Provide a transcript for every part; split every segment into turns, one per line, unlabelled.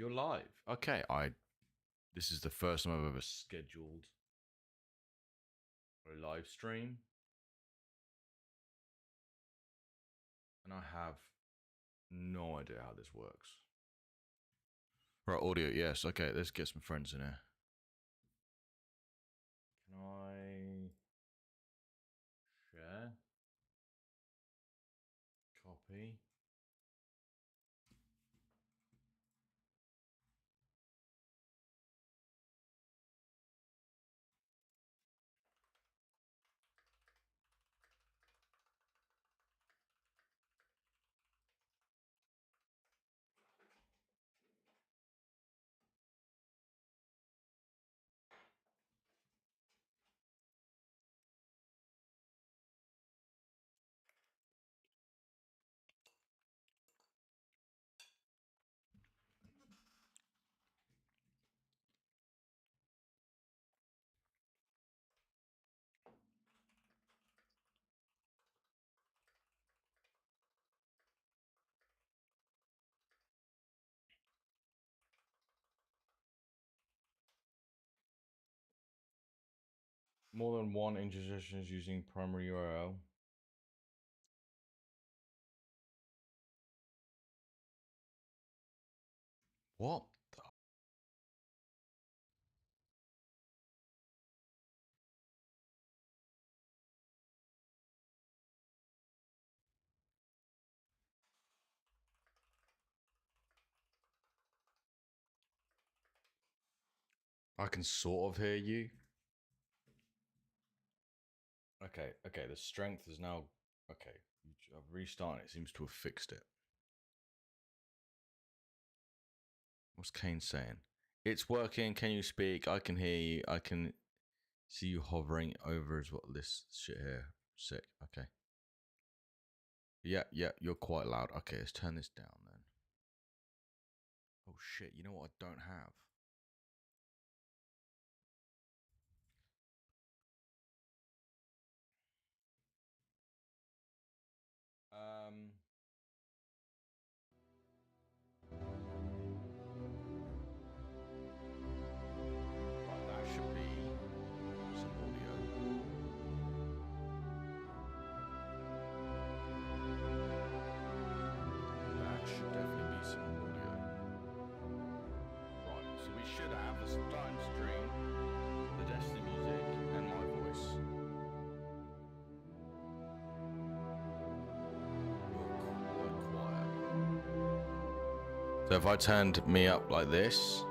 You're live. Okay, this is the first time I've ever scheduled a live stream. And I have no idea how this works. Right, audio, yes. Okay, let's get some friends in here. Can I share? Copy. More than one intersection is using primary URL. What the? I can sort of hear you. Okay, the strength is now... Okay, I've restarted. It seems to have fixed it. What's Kane saying? It's working. Can you speak? I can hear you. I can see you hovering over as well. This shit here. Sick. Okay. Yeah, you're quite loud. Okay, let's turn this down then. Oh shit, you know what I don't have? Right, that should be some audio. That should definitely be some audio. Right, so we should have the starting stream, the Destiny music, and my voice. You're quite quiet. So if I turned me up like this,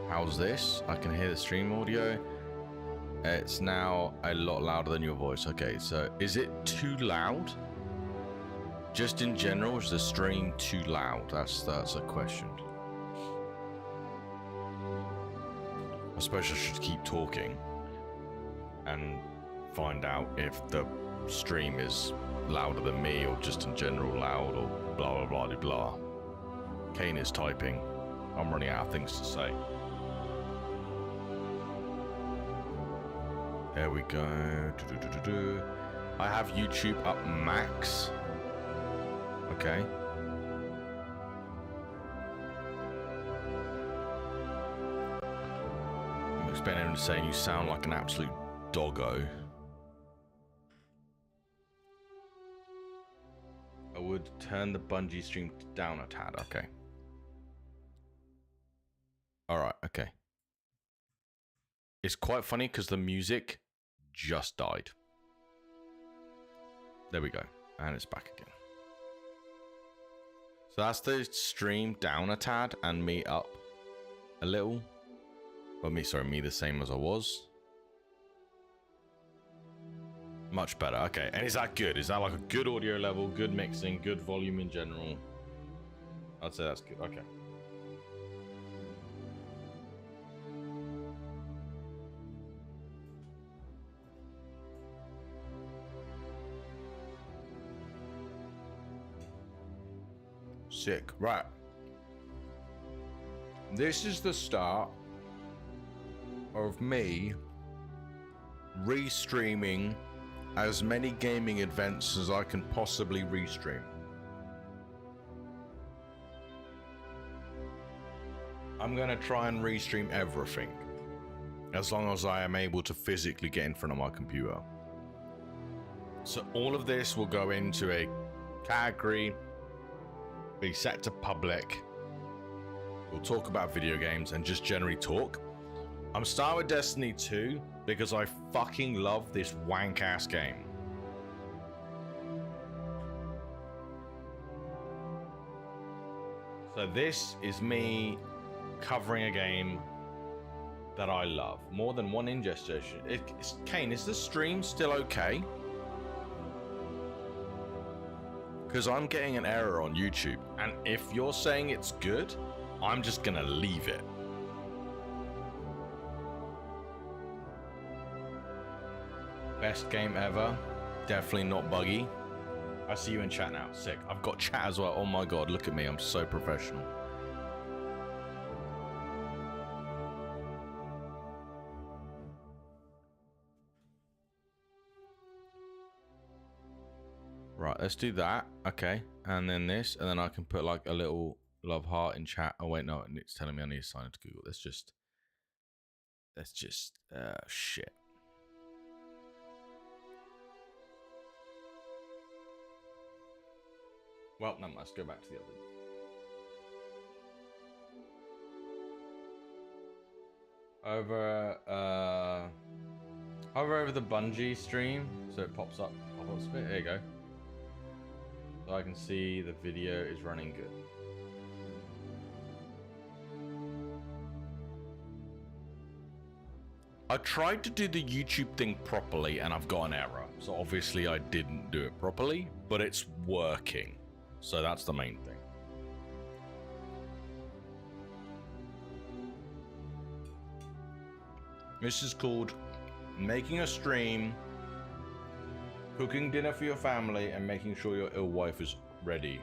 how's this? I can hear the stream audio. It's now a lot louder than your voice. Okay, so is it too loud? Just in general, is the stream too loud? That's a question. I suppose I should keep talking and find out if the stream is louder than me or just in general loud or blah blah blah blah. Kane is typing. I'm running out of things to say. There we go. I have YouTube up max. Okay. I'm expecting him to say you sound like an absolute doggo. I would turn the Bungie stream down a tad. Okay. Alright, okay. It's quite funny because the music just died. There we go. And it's back again. So that's the stream down a tad and me up a little. Well, me the same as I was. Much better. Okay. And is that good? Is that like a good audio level, good mixing, good volume in general? I'd say that's good. Okay. Sick. Right. This is the start of me restreaming as many gaming events as I can possibly restream. I'm gonna try and restream everything, as long as I am able to physically get in front of my computer. So all of this will go into a category, be set to public. We'll talk about video games and just generally talk. I'm starting with Destiny 2 because I fucking love this wank ass game. So this is me covering a game that I love. More than one ingest session. Kane, is the stream still okay? Because I'm getting an error on YouTube, and if you're saying it's good, I'm just gonna leave it. Best game ever. Definitely not buggy. I see you in chat now. Sick. I've got chat as well. Oh my god, look at me. I'm so professional. Right, let's do that. Okay. And then this. And then I can put like a little love heart in chat. Oh, wait, no. It's telling me I need to sign into Google. Let's just... shit. Well, no, let's go back to the other. Hover over the Bungie stream so it pops up a bit. There you go. So I can see the video is running good. I tried to do the YouTube thing properly and I've got an error. So obviously I didn't do it properly, but it's working. So that's the main thing. This is called making a stream, cooking dinner for your family, and making sure your ill wife is ready.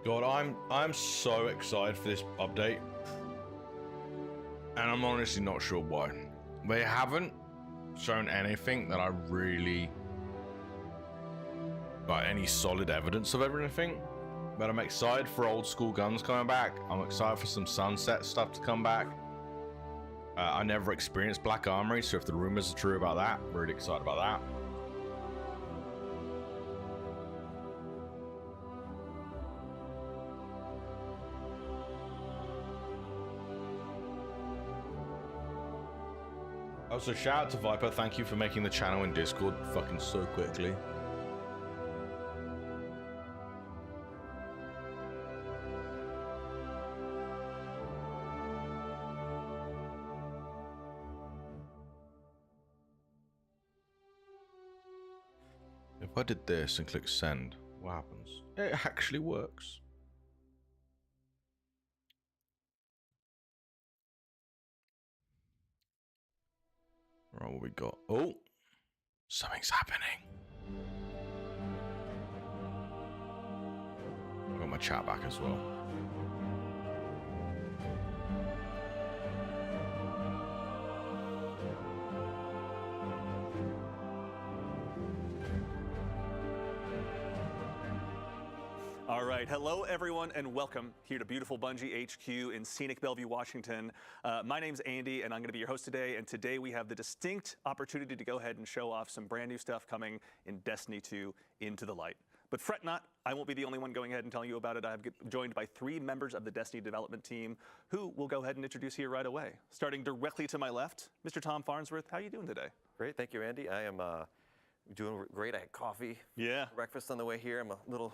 God, I'm so excited for this update, and I'm honestly not sure why. They haven't shown anything that I really like, any solid evidence of everything, but I'm excited for old school guns coming back. I'm excited for some Sunset stuff to come back. I never experienced Black Armory, so if the rumors are true about that, I'm really excited about that. Also, shout out to Viper. Thank you for making the channel in Discord fucking so quickly. If I did this and click send, what happens? It actually works. Right, what we got? Oh, something's happening. I got my chat back as well.
All right, hello everyone and welcome here to beautiful Bungie HQ in scenic Bellevue, Washington. My name's Andy and I'm going to be your host today, and today we have the distinct opportunity to go ahead and show off some brand new stuff coming in Destiny 2 Into the Light. But fret not, I won't be the only one going ahead and telling you about it. I'm joined by 3 members of the Destiny development team who we'll go ahead and introduce here right away. Starting directly to my left, Mr. Tom Farnsworth, how are you doing today?
Great, thank you, Andy. I am doing great. I had coffee, breakfast on the way here. I'm a little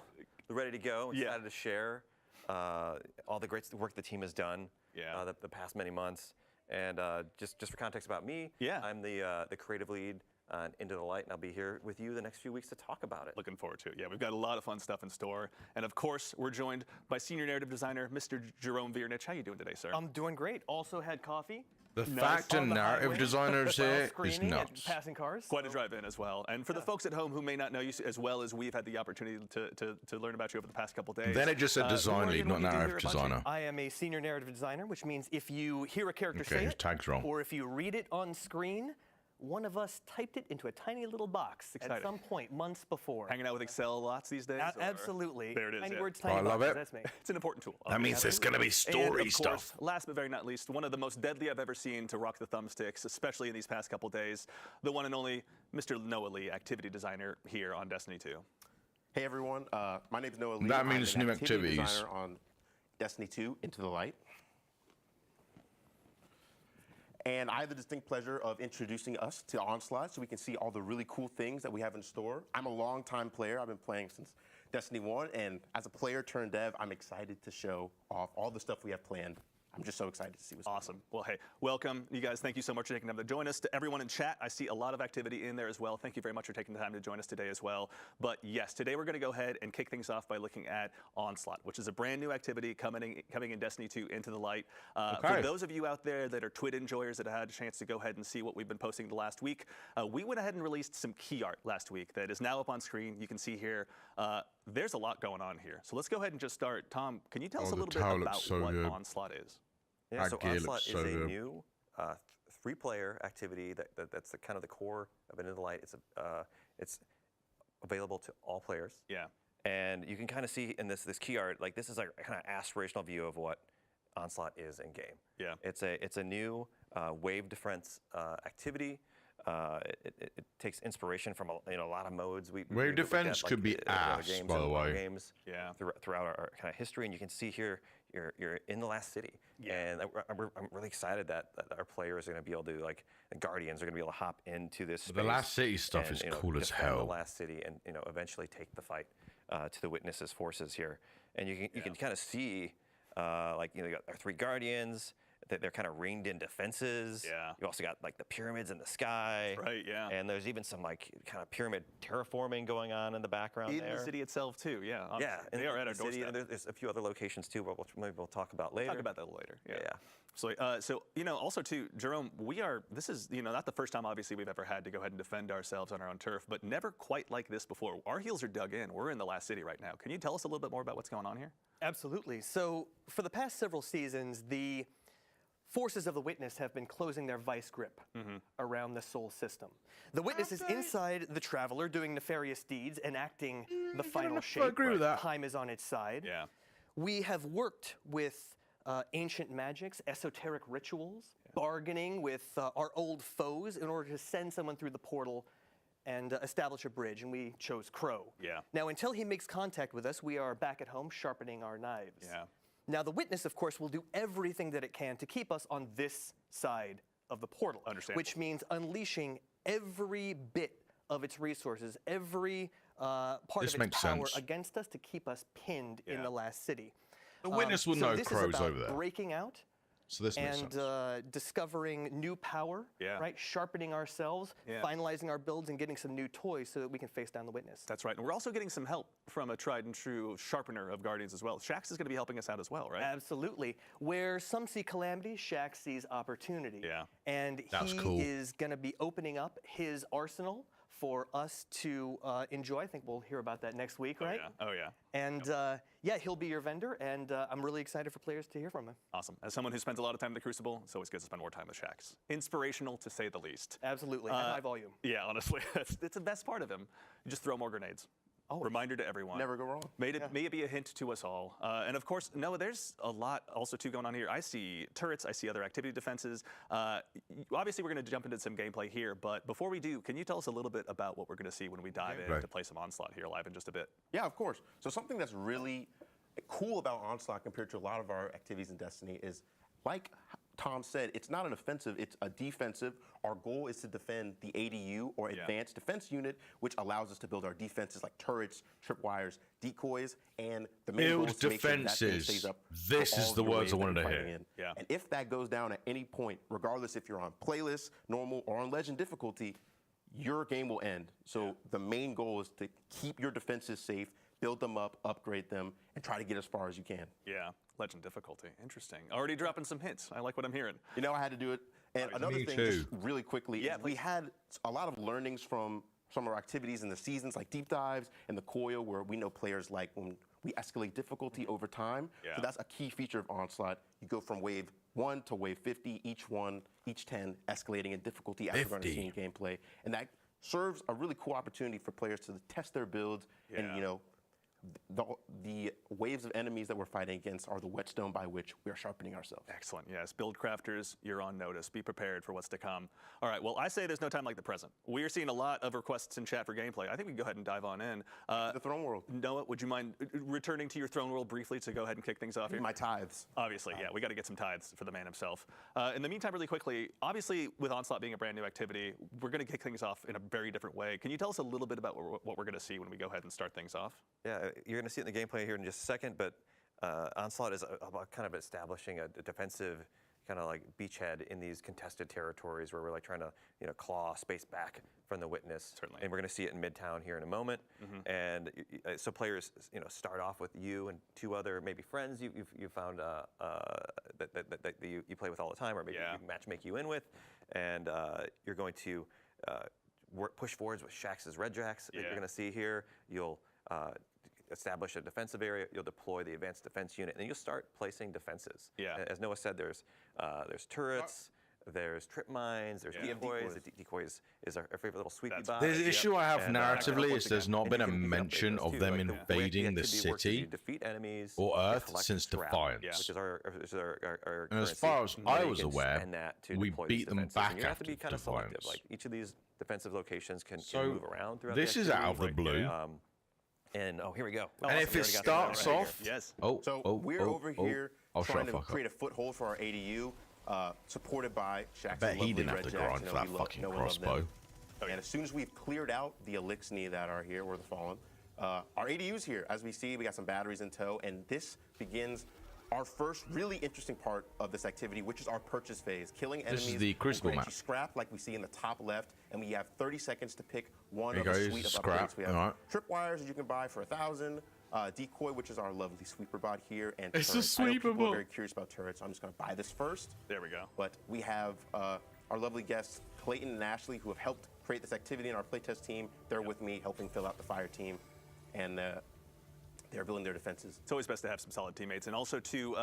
ready to go. Excited to share all the great work the team has done the past many months. And just for context about me, I'm the creative lead on Into the Light, and I'll be here with you the next few weeks to talk about it.
Looking forward to it. Yeah, we've got a lot of fun stuff in store. And of course, we're joined by senior narrative designer, Mr. Jerome Viernich. How you doing today, sir?
I'm doing great. Also had coffee.
The fact and narrative designers here is nuts.
Passing cars.
Quite a drive in as well. And for the folks at home who may not know you as well as we've had the opportunity to learn about you over the past couple days.
Then it just said design lead, not narrative designer.
I am a senior narrative designer, which means if you hear a character say
his
it,
tag's wrong.
or if you read it on screen, one of us typed it into a tiny little box at some point months before.
Hanging out with Excel lots these days?
Absolutely.
There it is.
Tiny
Yeah.
words, tiny
I love
boxes,
it.
That's me.
It's an important tool.
That means there's going to be story
and of
stuff.
Course, last but very not least, one of the most deadly I've ever seen to rock the thumbsticks, especially in these past couple days, the one and only Mr. Noah Lee, activity designer here on Destiny 2.
Hey everyone, my name is Noah Lee.
That means
I'm an
new
activity
activities.
designer on Destiny 2, Into the Light. And I have the distinct pleasure of introducing us to Onslaught so we can see all the really cool things that we have in store. I'm a longtime player. I've been playing since Destiny 1, and as a player turned dev, I'm excited to show off all the stuff we have planned. I'm just so excited to see what's
awesome. Well, hey, welcome. You guys, thank you so much for taking time to join us. To everyone in chat, I see a lot of activity in there as well. Thank you very much for taking the time to join us today as well. But yes, today we're going to go ahead and kick things off by looking at Onslaught, which is a brand new activity coming in Destiny 2 Into the Light. For those of you out there that are Twit enjoyers that have had a chance to go ahead and see what we've been posting the last week, we went ahead and released some key art last week that is now up on screen. You can see here. There's a lot going on here. So let's go ahead and just start. Tom, can you tell us a little bit about what Onslaught is?
Yeah, so Onslaught is a new 3-player activity that's kind of the core of Into the Light. It's available to all players.
Yeah.
And you can kind of see in this key art, like this is a kind of aspirational view of what Onslaught is in game.
Yeah.
It's a new wave defense activity. It takes inspiration from a lot of modes.
Wave defense could be ass, by the way.
Games throughout our kind of history, and you can see here you're in the last city, and I'm really excited that our players are going to be able to, like, the Guardians are going to be able to hop into this space.
The last city stuff is cool as hell.
The last city, and eventually take the fight to the Witness's forces here, and you can kind of see you got our 3 Guardians. They're kind of ringed in defenses.
Yeah.
You also got like the pyramids in the sky.
Right, yeah.
And there's even some like kind of pyramid terraforming going on in the background
in the city itself too, yeah.
Yeah,
they are at our
city,
doorstep.
and there's a few other locations too, but maybe we'll talk about later.
Talk about that a little later.
Yeah.
So also too, Jerome, this is not the first time obviously we've ever had to go ahead and defend ourselves on our own turf, but never quite like this before. Our heels are dug in. We're in the last city right now. Can you tell us a little bit more about what's going on here?
Absolutely. So for the past several seasons, the forces of the Witness have been closing their vice grip around the Sol system. The Witness is inside the Traveler doing nefarious deeds, enacting the final shape.
I agree with that.
Time is on its side.
Yeah.
We have worked with ancient magics, esoteric rituals, bargaining with our old foes in order to send someone through the portal and establish a bridge, and we chose Crow.
Yeah.
Now, until he makes contact with us, we are back at home sharpening our knives.
Yeah.
Now, the Witness, of course, will do everything that it can to keep us on this side of the portal.
Understandable.
Which means unleashing every bit of its resources, every part of its power against us to keep us pinned in the last city.
The Witness will know Crow's over there.
Breaking out.
So this makes sense.
Discovering new power, right? Sharpening ourselves, finalizing our builds, and getting some new toys so that we can face down the Witness.
That's right. And we're also getting some help from a tried and true sharpener of Guardians as well. Shaxx is going to be helping us out as well, right?
Absolutely. Where some see calamity, Shaxx sees opportunity.
Yeah.
And he is going to be opening up his arsenal for us to enjoy. I think we'll hear about that next week, right?
Oh, yeah.
And he'll be your vendor, and I'm really excited for players to hear from him.
Awesome. As someone who spends a lot of time in the Crucible, it's always good to spend more time with Shaxx. Inspirational, to say the least.
Absolutely. At high volume.
Yeah, honestly. It's the best part of him. You just throw more grenades.
Oh,
reminder to everyone.
Never go wrong.
May it be a hint to us all. And of course, Noah, there's a lot also too going on here. I see turrets, I see other activity defenses. Obviously, we're going to jump into some gameplay here, but before we do, can you tell us a little bit about what we're going to see when we dive in to play some Onslaught here live in just a bit?
Yeah, of course. So something that's really cool about Onslaught compared to a lot of our activities in Destiny is, like Tom said, it's not an offensive, it's a defensive. Our goal is to defend the ADU, or Advanced Defense Unit, which allows us to build our defenses like turrets, tripwires, decoys, and the main goal is to make sure that thing stays up.
This is the words I wanted to hear.
Yeah.
And if that goes down at any point, regardless if you're on playlist, normal, or on legend difficulty, your game will end. So the main goal is to keep your defenses safe, build them up, upgrade them, and try to get as far as you can.
Yeah, legend difficulty. Interesting. Already dropping some hints. I like what I'm hearing.
You know, I had to do it. And another thing, just really quickly, is we had a lot of learnings from some of our activities in the seasons, like deep dives and the coil, where we know players like when we escalate difficulty over time. So that's a key feature of Onslaught. You go from wave 1 to wave 50, each 10 escalating in difficulty as we're going to see in gameplay. And that serves a really cool opportunity for players to test their builds and, you know, the waves of enemies that we're fighting against are the whetstone by which we are sharpening ourselves.
Excellent. Yes, build crafters, you're on notice. Be prepared for what's to come. All right, well, I say there's no time like the present. We are seeing a lot of requests in chat for gameplay. I think we can go ahead and dive on in.
The Throne World.
Noah, would you mind returning to your Throne World briefly to go ahead and kick things off here?
My tithes.
Obviously, yeah, we got to get some tithes for the man himself. In the meantime, really quickly, obviously with Onslaught being a brand new activity, we're going to kick things off in a very different way. Can you tell us a little bit about what we're going to see when we go ahead and start things off?
Yeah, you're going to see it in the gameplay here in just a second, but Onslaught is about kind of establishing a defensive kind of like beachhead in these contested territories where we're like trying to, you know, claw space back from the Witness.
Certainly.
And we're going to see it in Midtown here in a moment. And so players, you know, start off with you and 2 other maybe friends you found that you play with all the time, or maybe you matchmake you in with, and you're going to push forwards with Shax's Red Jacks that you're going to see here. You'll establish a defensive area, you'll deploy the advanced defense unit, and you'll start placing defenses. As Noah said, there's turrets, there's trip mines, there's decoys. The decoys is our favorite little sweepy box.
The issue I have narratively is there's not been a mention of them invading the city or Earth since Defiance.
Which is our
and as far as I was aware, we beat them back
you have to
after
be kind of selective.
Defiance.
Like each of these defensive locations can move around throughout
this
the
is out of the blue.
And here we go.
And if it starts off,
we're over here trying to create a foothold for our ADU, supported by Shax's
bet he
lovely
didn't have
Red
to
Jacks.
grind for that fucking crossbow.
And as soon as we've cleared out the Elixni that are here, or the Fallen, our ADU's here. As we see, we got some batteries in tow, and this begins our first really interesting part of this activity, which is our purchase phase. Killing enemies
This is the Crucible map.
Scrap, like we see in the top left, and we have 30 seconds to pick one
There
of a
goes
suite of
scrap.
upgrades. We have tripwires that you can buy for 1,000. Decoy, which is our lovely sweeper bot here, and
it's
turrets.
a
I know
sweeper
people are
bot.
very curious about turrets, so I'm just going to buy this first.
There we go.
But we have our lovely guests, Clayton and Ashley, who have helped create this activity in our playtest team. They're with me, helping fill out the fire team, and they're building their defenses.
It's always best to have some solid teammates, and also to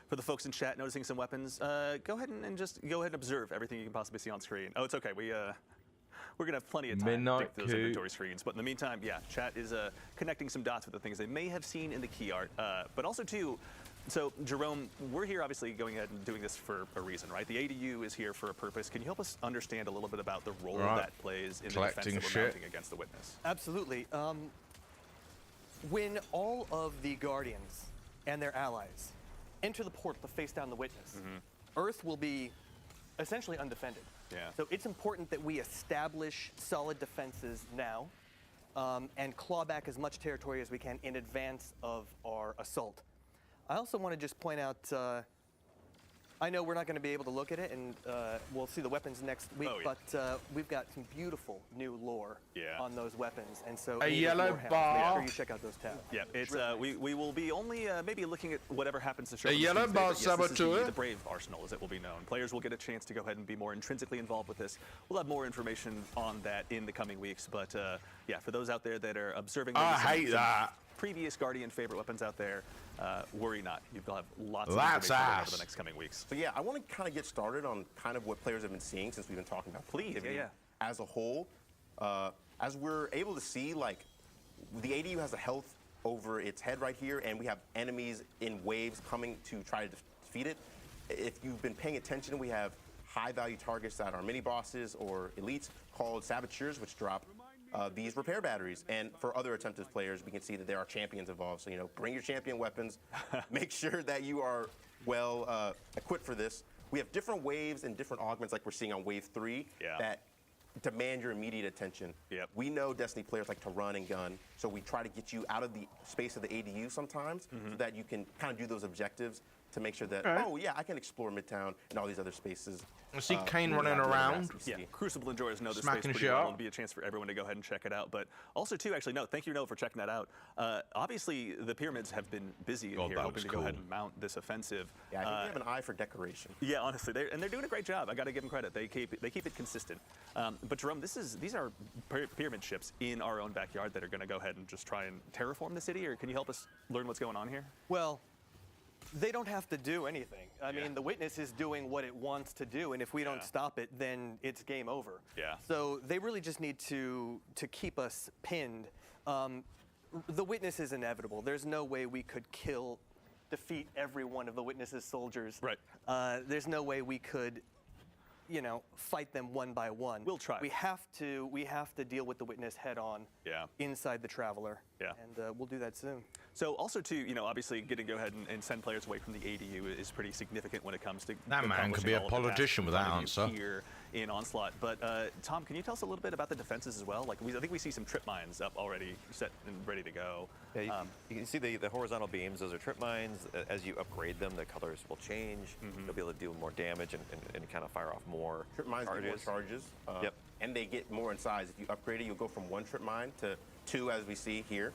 for the folks in chat noticing some weapons, go ahead and observe everything you can possibly see on screen. Oh, it's okay. We're gonna have plenty of time to dig through those inventory screens. But in the meantime, yeah, chat is connecting some dots with the things they may have seen in the key art, but also too. So, Jerome, we're here obviously going ahead and doing this for a reason, right? The ADU is here for a purpose. Can you help us understand a little bit about the role that plays in the defense that we're mounting against the Witness?
Absolutely. When all of the Guardians and their allies enter the portal to face down the Witness, Earth will be essentially undefended. So it's important that we establish solid defenses now and claw back as much territory as we can in advance of our assault. I also want to just point out, I know we're not going to be able to look at it, and we'll see the weapons next week, but we've got some beautiful new lore on those weapons, and so
a yellow bar.
Make sure you check out those tabs.
Yeah, it's we will be only maybe looking at whatever happens to show.
A yellow bar
saboteur. The Brave Arsenal, as it will be known. Players will get a chance to go ahead and be more intrinsically involved with this. We'll have more information on that in the coming weeks, but yeah, for those out there that are observing,
I hate that.
Previous Guardian favorite weapons out there, worry not. You'll have lots of information over the next coming weeks.
So yeah, I want to kind of get started on kind of what players have been seeing since we've been talking about activity as a whole. As we're able to see, like, the ADU has a health over its head right here, and we have enemies in waves coming to try to defeat it. If you've been paying attention, we have high-value targets that are mini-bosses or elites called saboteurs, which drop these repair batteries. And for other attempted players, we can see that there are champions involved. So, you know, bring your champion weapons. Make sure that you are well equipped for this. We have different waves and different augments like we're seeing on wave 3 that demand your immediate attention. We know Destiny players like to run and gun. So we try to get you out of the space of the ADU sometimes so that you can kind of do those objectives to make sure that, oh yeah, I can explore Midtown and all these other spaces.
I see Kane running around.
Yeah, Crucible enjoyers know this
Smacking
space pretty
shit
well.
up.
It'll be a chance for everyone to go ahead and check it out. But also, too, actually, no, thank you, Noah, for checking that out. Obviously, the pyramids have been busy in here, hoping to go ahead and mount this offensive.
Yeah, I think they have an eye for decoration.
Yeah, honestly, they're doing a great job. I got to give them credit. They keep it consistent. But Jerome, these are pyramid ships in our own backyard that are going to go ahead and just try and terraform the city. Or can you help us learn what's going on here?
Well, they don't have to do anything. I mean, the Witness is doing what it wants to do, and if we don't stop it, then it's game over.
Yeah.
So they really just need to keep us pinned. The Witness is inevitable. There's no way we could defeat every one of the Witness's soldiers.
Right.
There's no way we could, fight them one by one.
We'll try.
We have to deal with the Witness head on.
Yeah.
Inside the Traveler.
Yeah.
And we'll do that soon.
So also too, obviously getting to go ahead and send players away from the ADU is pretty significant when it comes to
that man could be a politician with that answer
here in Onslaught. But Tom, can you tell us a little bit about the defenses as well? Like I think we see some trip mines up already set and ready to go.
Yeah, you can see the horizontal beams. Those are trip mines. As you upgrade them, the colors will change. You'll be able to do more damage and kind of fire off more
trip mines get more charges.
Yep.
And they get more in size. If you upgrade it, you'll go from 1 trip mine to 2, as we see here,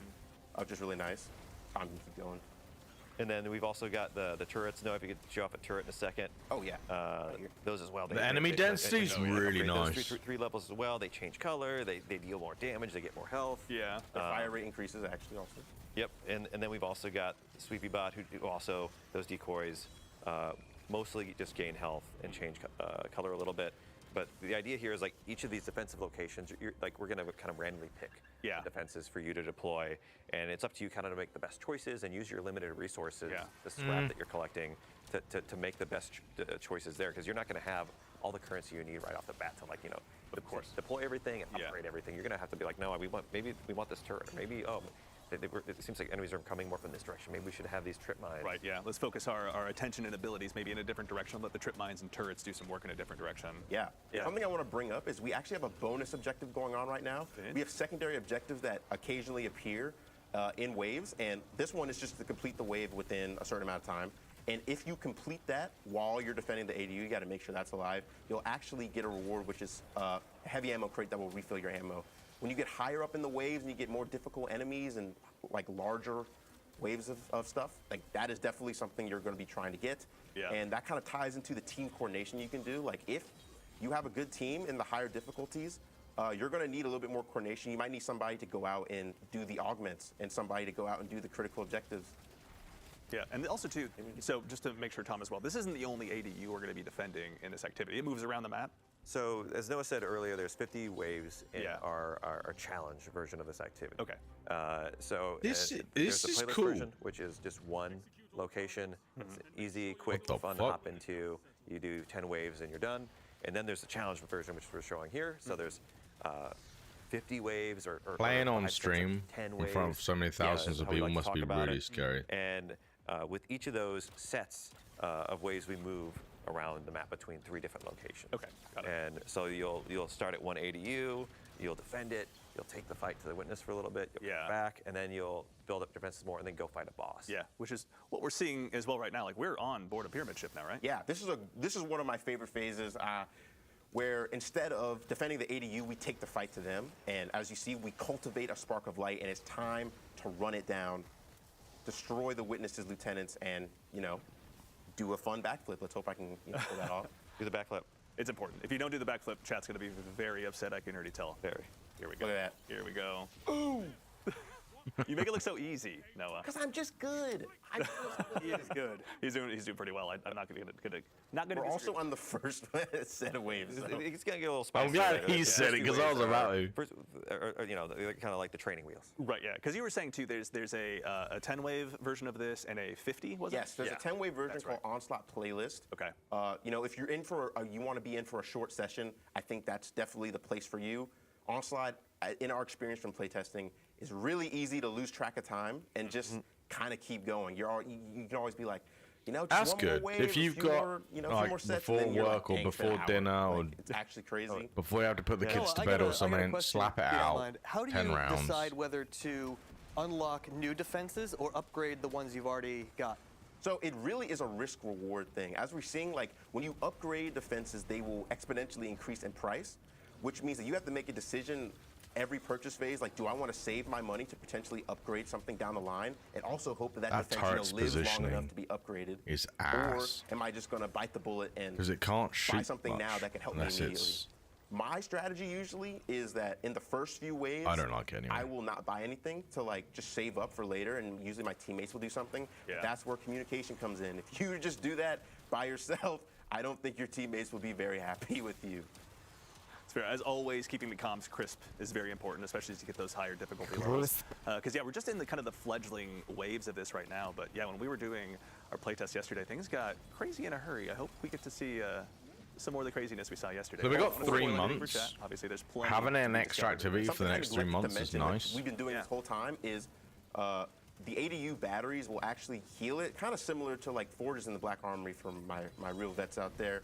which is really nice. I'm gonna keep going.
And then we've also got the turrets. Noah, if you could show off a turret in a second.
Oh yeah.
Those as well.
The enemy density is really nice.
Three levels as well. They change color. They deal more damage. They get more health.
Yeah.
The fire rate increases actually also.
Yep. And then we've also got Sweepy Bot, who also those decoys mostly just gain health and change color a little bit. But the idea here is like each of these defensive locations, we're going to kind of randomly pick defenses for you to deploy, and it's up to you kind of to make the best choices and use your limited resources, the scrap that you're collecting, to make the best choices there, because you're not going to have all the currency you need right off the bat to deploy everything and upgrade everything. You're going to have to be like, no, maybe we want this turret, or maybe it seems like enemies are coming more from this direction. Maybe we should have these trip mines.
Right, yeah. Let's focus our attention and abilities maybe in a different direction. Let the trip mines and turrets do some work in a different direction.
Yeah. Something I want to bring up is we actually have a bonus objective going on right now. We have secondary objectives that occasionally appear in waves, and this one is just to complete the wave within a certain amount of time. And if you complete that while you're defending the ADU, you got to make sure that's alive. You'll actually get a reward, which is a heavy ammo crate that will refill your ammo. When you get higher up in the waves and you get more difficult enemies and like larger waves of stuff, like that is definitely something you're going to be trying to get.
Yeah.
And that kind of ties into the team coordination you can do. Like if you have a good team in the higher difficulties, you're going to need a little bit more coordination. You might need somebody to go out and do the augments and somebody to go out and do the critical objectives.
Yeah, and also too, so just to make sure, Tom, as well, this isn't the only ADU we're going to be defending in this activity. It moves around the map.
So as Noah said earlier, there's 50 waves in our challenge version of this activity.
Okay.
So
this
there's the
is
playlist
cool.
version, which is just one location. It's easy, quick, fun to hop into. You do 10 waves and you're done. And then there's the challenge version, which we're showing here. So there's 50 waves or
playing
or
on stream
10
in
waves.
front of so many thousands of people must be really scary.
And with each of those sets of waves, we move around the map between 3 different locations.
Okay, got it.
And so you'll start at one ADU, you'll defend it, you'll take the fight to the Witness for a little bit, you'll come back, and then you'll build up defenses more, and then go fight a boss.
Yeah, which is what we're seeing as well right now. Like we're on board a pyramid ship now, right?
Yeah, this is one of my favorite phases. Where instead of defending the ADU, we take the fight to them, and as you see, we cultivate a spark of light, and it's time to run it down, destroy the Witness's lieutenants, and do a fun backflip. Let's hope I can pull that off.
Do the backflip.
It's important. If you don't do the backflip, chat's going to be very upset. I can already tell.
Very.
Here we go.
Look at that.
Here we go.
Ooh!
You make it look so easy, Noah.
Because I'm just good.
He is good. He's doing pretty well. I'm not going to.
We're also on the first set of waves. So.
It's going to get a little spicy.
I'm glad he said it because I was about to.
First, kind of like the training wheels.
Right, yeah. Because you were saying, too, there's a 10-wave version of this and a 50, was it?
Yes, there's a 10-wave version called Onslaught Playlist.
Okay.
If you're in for, you want to be in for a short session, I think that's definitely the place for you. Onslaught, in our experience from playtesting, is really easy to lose track of time and just kind of keep going. You can always be like, you know, just
That's
one
good.
more wave,
If you've
a few
got
more, you know, a few
like
more sets,
before
and then you're like,
work or
"Dang, it's been
before
an hour."
dinner or
Like, it's actually crazy.
before you have to put the kids
Noah,
to
I
bed
got a-
or
I got a
something,
question,
slap it
if you don't
out.
mind. How do
10
you
rounds.
decide whether to unlock new defenses or upgrade the ones you've already got?
So it really is a risk-reward thing. As we're seeing, like, when you upgrade defenses, they will exponentially increase in price, which means that you have to make a decision every purchase phase, like, do I want to save my money to potentially upgrade something down the line, and also hope that
That
defense
turret's
lives long
positioning
enough to be upgraded?
is ass.
Or am I just going to bite the bullet and
Because it can't shoot
buy something now
much
that can help me
unless
immediately?
it's-
My strategy usually is that in the first few waves,
I don't like it anyway.
I will not buy anything to like just save up for later, and usually my teammates will do something.
Yeah.
That's where communication comes in. If you just do that by yourself, I don't think your teammates will be very happy with you.
It's fair. As always, keeping the comms crisp is very important, especially as you get those higher difficulty levels. Because yeah, we're just in the kind of the fledgling waves of this right now. But yeah, when we were doing our playtest yesterday, things got crazy in a hurry. I hope we get to see some more of the craziness we saw yesterday.
So we got
Before
3
we leave for
months.
chat, obviously, there's plenty.
Having an
to
extra
discover.
activity for the
Something I
next 3
neglected to
months is
mention that
nice.
We've been doing
Yeah.
this whole time is the ADU batteries will actually heal it, kind of similar to like Forges in the Black Armory from my real vets out there.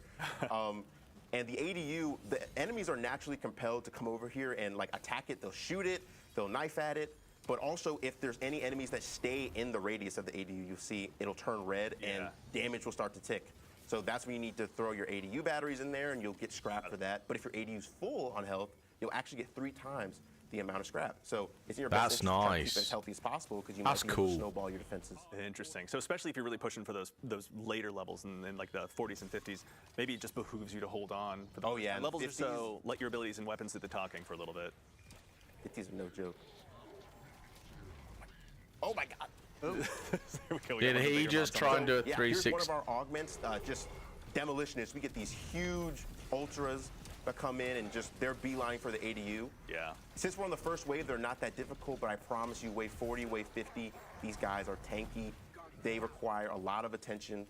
And the ADU, the enemies are naturally compelled to come over here and like attack it. They'll shoot it, they'll knife at it. But also, if there's any enemies that stay in the radius of the ADU, you'll see it'll turn red and damage will start to tick. So that's when you need to throw your ADU batteries in there, and you'll get scrap for that. But if your ADU's full on health, you'll actually get 3 times the amount of scrap. So it's in your
That's
best interest to try to keep
nice.
it as healthy as possible, because you
That's
might be able
cool.
to snowball your defenses.
Interesting. So especially if you're really pushing for those later levels and like the 40s and 50s, maybe it just behooves you to hold on for the
Oh, yeah, and
levels or
50s
so. Let your abilities and weapons do the talking for a little bit.
50s are no joke. Oh my God.
There we go. We got
Did
one of the
he
bigger
just
mobs
try
on
and
the-
do a
Yeah, here's one
360?
of our augments, just demolitionists. We get these huge ultras that come in and just they're beeline for the ADU.
Yeah.
Since we're on the first wave, they're not that difficult, but I promise you, wave 40, wave 50, these guys are tanky. They require a lot of attention.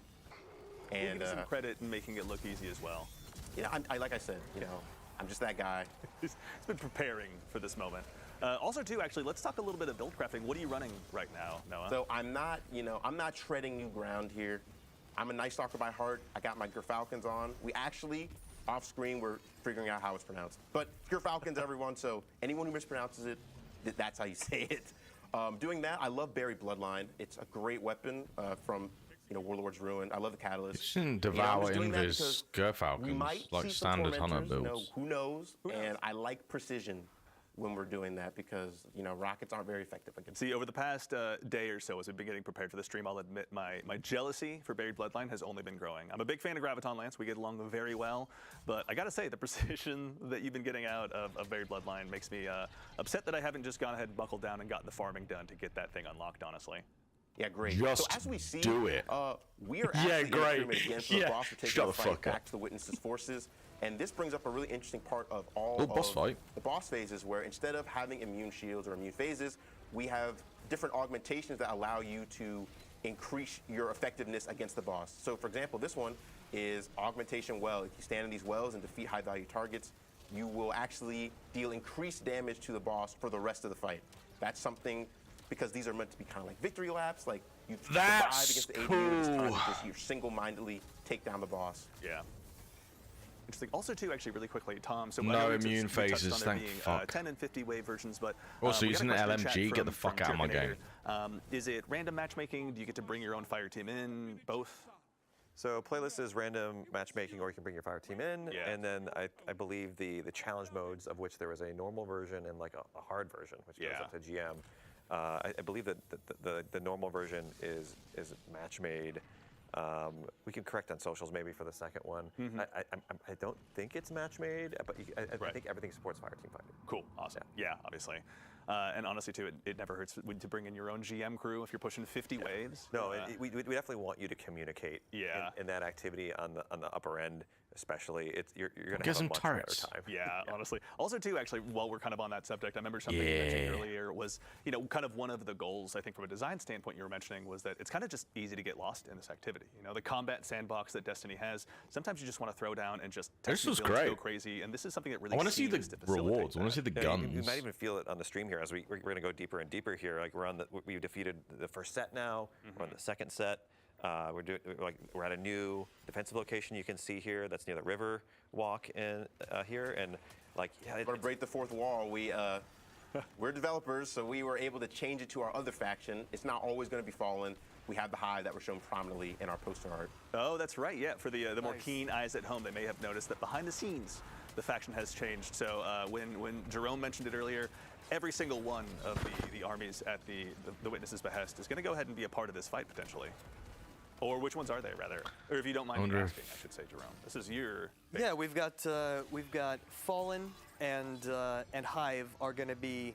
We'll
And
give you some credit in making it look easy as well.
you know, I like I said, you know, I'm just that guy.
He's been preparing for this moment. Also, too, actually, let's talk a little bit of build crafting. What are you running right now, Noah?
So I'm not, you know, I'm not treading new ground here. I'm a Night Stalker by heart. I got my Gerfalcons on. We actually, off screen, we're figuring out how it's pronounced. But Gerfalcons, everyone, so anyone who mispronounces it, that's how you say it. Doing that, I love Buried Bloodline. It's a great weapon from, you know, Warlord's Ruin. I love the Catalyst.
It's in
You know, I'm
Devour
just doing that
Invis
because
Gerfalcons,
we might
like
see some
standard hunter
tormentors, you know,
builds.
who knows? And I like precision when we're doing that because, you know, rockets aren't very effective against
See, over the past day or so, as we've been getting prepared for the stream, I'll admit my jealousy for Buried Bloodline has only been growing. I'm a big fan of Graviton Lance. We get along very well. But I got to say, the precision that you've been getting out of Buried Bloodline makes me upset that I haven't just gone ahead and buckled down and gotten the farming done to get that thing unlocked, honestly.
Yeah, great.
Just
so as we see,
do it.
We are
Yeah,
actually in
great.
agreement again for
Yeah.
the boss to take
Shut
the
the
fight
fuck
back
up.
to the Witness's forces. And this brings up a really interesting part of all
Oh, boss
of
fight.
the boss phases, where instead of having immune shields or immune phases, we have different augmentations that allow you to increase your effectiveness against the boss. So for example, this one is Augmentation Well. If you stand in these wells and defeat high value targets, you will actually deal increased damage to the boss for the rest of the fight. That's something, because these are meant to be kind of like victory laps, like you survive
That's
against the ADU, it's time to
cool.
just you single-mindedly take down the boss.
Yeah. Interesting. Also, too, actually, really quickly, Tom. So
No
I know we just-
immune
we touched
phases,
on there
thank
being,
fuck.
10 and 50 wave versions, but
Also,
we got a
using an
question in chat
LMG, get the
from
fuck out of my
Jerkinator. Is it random matchmaking? Do you get to bring your own fire team in? Both?
So playlist is random matchmaking, or you can bring your fire team in.
Yeah.
And then I believe the challenge modes, of which there is a normal version and like a hard version, which goes
Yeah.
up to GM. I believe that the normal version is match made. We can correct on socials maybe for the second one. I don't think it's match made, but I
Right.
think everything supports fire team fighting.
Cool. Awesome. Yeah, obviously. And honestly, too, it never hurts to bring in your own GM crew if you're pushing 50 waves.
No, we definitely want you to communicate.
Yeah.
In that activity on the upper end, especially, you're going to
Get
have
some
a much
turrets.
better time.
Yeah, honestly. Also, too, actually, while we're kind of on that subject, I remember something you mentioned earlier was, you know, kind of one of the goals, I think, from a design standpoint you were mentioning was that it's kind of just easy to get lost in this activity. You know, the combat sandbox that Destiny has, sometimes you just want to throw down and just
This
your
was
builds,
great.
go crazy, and this is something that really
I want to see the
seems to facilitate
rewards. I want to see
that.
the
Yeah,
guns.
you might even feel it on the stream here as we're going to go deeper and deeper here. Like we've defeated the first set now. We're on the second set. We're at a new defensive location you can see here. That's near the river walk in here, and
we're gonna break the fourth wall. We're developers, so we were able to change it to our other faction. It's not always going to be Fallen. We have the Hive that were shown prominently in our poster art.
Oh, that's right. Yeah, for the more keen eyes at home, they may have noticed that behind the scenes, the faction has changed. So when Jerome mentioned it earlier, every single one of the armies at the Witness's behest is going to go ahead and be a part of this fight potentially. Or which ones are they, rather? Or if you don't mind me asking, I should say, Jerome. This is your.
Yeah, we've got Fallen and Hive are going to be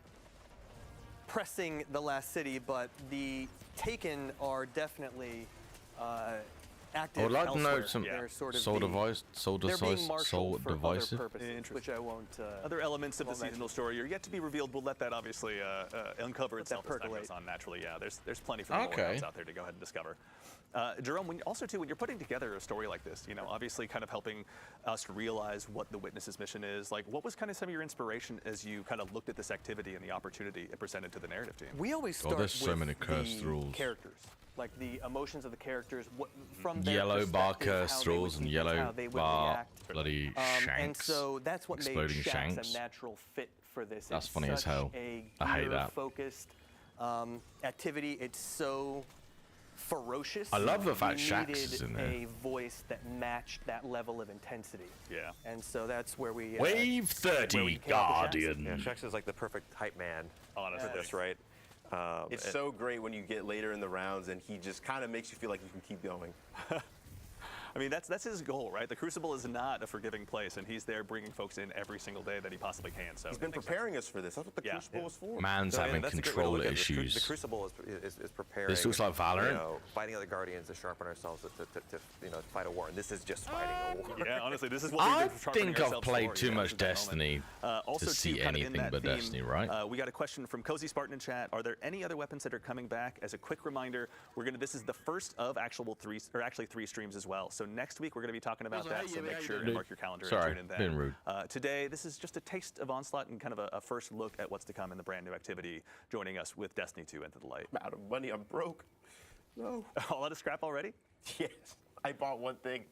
pressing the last city, but the Taken are definitely active.
I would like to
elsewhere.
know some
Sort of
soul divisive.
Which I won't.
Other elements of the seasonal story are yet to be revealed. We'll let that obviously uncover itself as time goes on. Naturally, yeah. There's plenty for the out there to go ahead and discover. Jerome, when you're putting together a story like this, obviously kind of helping us realize what the Witness's mission is, what was kind of some of your inspiration as you kind of looked at this activity and the opportunity it presented to the narrative team?
We always start
there's so many
with
cursed
the
rules.
characters, like the emotions of the characters, from their
Yellow bar
perspective,
cursed
how they
rules
would
and
think,
yellow
how they would
bar
react.
bloody
And
shanks.
so that's what made
Exploding
Shanks
shanks.
a natural fit for this.
That's
It's
funny as
such
hell.
A
I hate that.
Focused activity. It's so ferocious.
I love the fact
We
Shax is
needed
in there.
a voice that matched that level of intensity.
Yeah.
And so that's where we
Wave
where we
30,
came up with Shax.
Guardian.
Yeah, Shax is like the perfect hype man
Honestly.
for this, right?
It's so great when you get later in the rounds and he just kind of makes you feel like you can keep going.
I mean, that's his goal, right? The Crucible is not a forgiving place, and he's there bringing folks in every single day that he possibly can. So
He's been preparing us for this. That's what the Crucible is for.
Man's having
that's a great way to
control
look at it.
issues.
The Crucible is preparing.
This looks like Valorant.
Fighting other Guardians to sharpen ourselves to fight a war. And this is just fighting a war.
Yeah, honestly, this is what
I
we've been sharpening
think I've
ourselves
played
for,
too much
since that
Destiny
moment. Also,
to see
too, kind of in
anything
that
but
theme,
Destiny, right?
We got a question from Cozy Spartan in chat. Are there any other weapons that are coming back? As a quick reminder, this is the first of actually three streams as well. So next week we're going to be talking about that. So make sure to mark your calendar and tune in then.
Being rude.
Today, this is just a taste of Onslaught and kind of a first look at what's to come in the brand new activity. Joining us with Destiny 2 Into the Light.
I'm out of money. I'm broke. No.
All out of scrap already?
Yes. I bought one thing.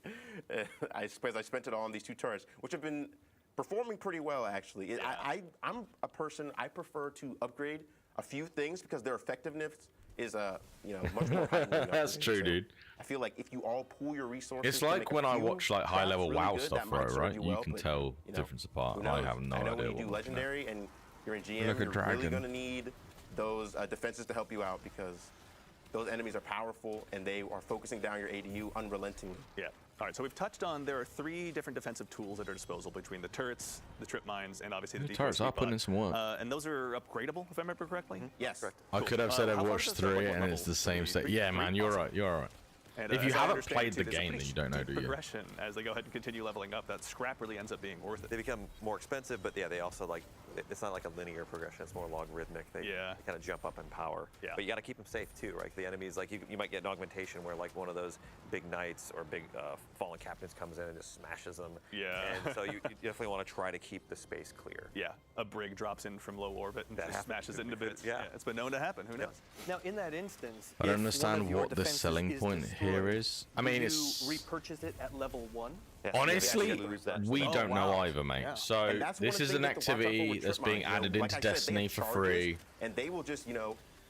I suppose I spent it all on these two turrets, which have been performing pretty well, actually.
Yeah.
I'm a person, I prefer to upgrade a few things because their effectiveness is much more high.
That's true, dude.
I feel like if you all pool your resources,
It's
to
like
make a
when I
few
watch like high level
really
WoW
good,
stuff,
that might serve
right?
you
You
well,
can
but,
tell the difference apart.
who
I
knows?
have no
I know
idea
when you
what
do
I'm looking at.
legendary and you're in GM,
Look at
you're really
dragon.
going to need those defenses to help you out because those enemies are powerful and they are focusing down your ADU unrelentingly.
Yeah. All right, so we've touched on there are 3 different defensive tools at our disposal between the turrets, the trip mines, and obviously the DPS
turrets are putting in
bot.
some work.
And those are upgradable, if I remember correctly?
Yes.
Correct.
I could have said
How
I've
far
watched
does that, like,
3
what
and
level
it's the
do
same
we
set.
reach?
Yeah, man, you're right. You're right.
And,
If you
as I
haven't
understand
played
it,
the
too, there's a
game,
pretty
then you don't know,
steep
do you?
Progression as they go ahead and continue leveling up. That scrap really ends up being worth it.
They become more expensive, but yeah, they also it's not like a linear progression. It's more logarithmic. They kind of jump up in power.
Yeah.
But you got to keep them safe too, right? The enemies, you might get an augmentation where one of those big knights or big fallen captains comes in and just smashes them.
Yeah.
And so you definitely want to try to keep the space clear.
Yeah, a brig drops in from low orbit and just smashes it into bits.
Yeah.
It's been known to happen. Who knows?
Now, in that instance,
I don't
if one
understand
of your
what the
defenses
selling
is
point here
destroyed,
is. I mean,
do
it's
you repurchase it at level 1?
Yeah,
honestly,
you lose that.
we
Oh,
don't know
wow.
either, mate.
Yeah.
So
And that's one
this
of
is
the
an
things to watch out for
activity
with
that's
trip
being
mines,
added
like
into
I said, they
Destiny
have
for
charges,
free.
and they will just,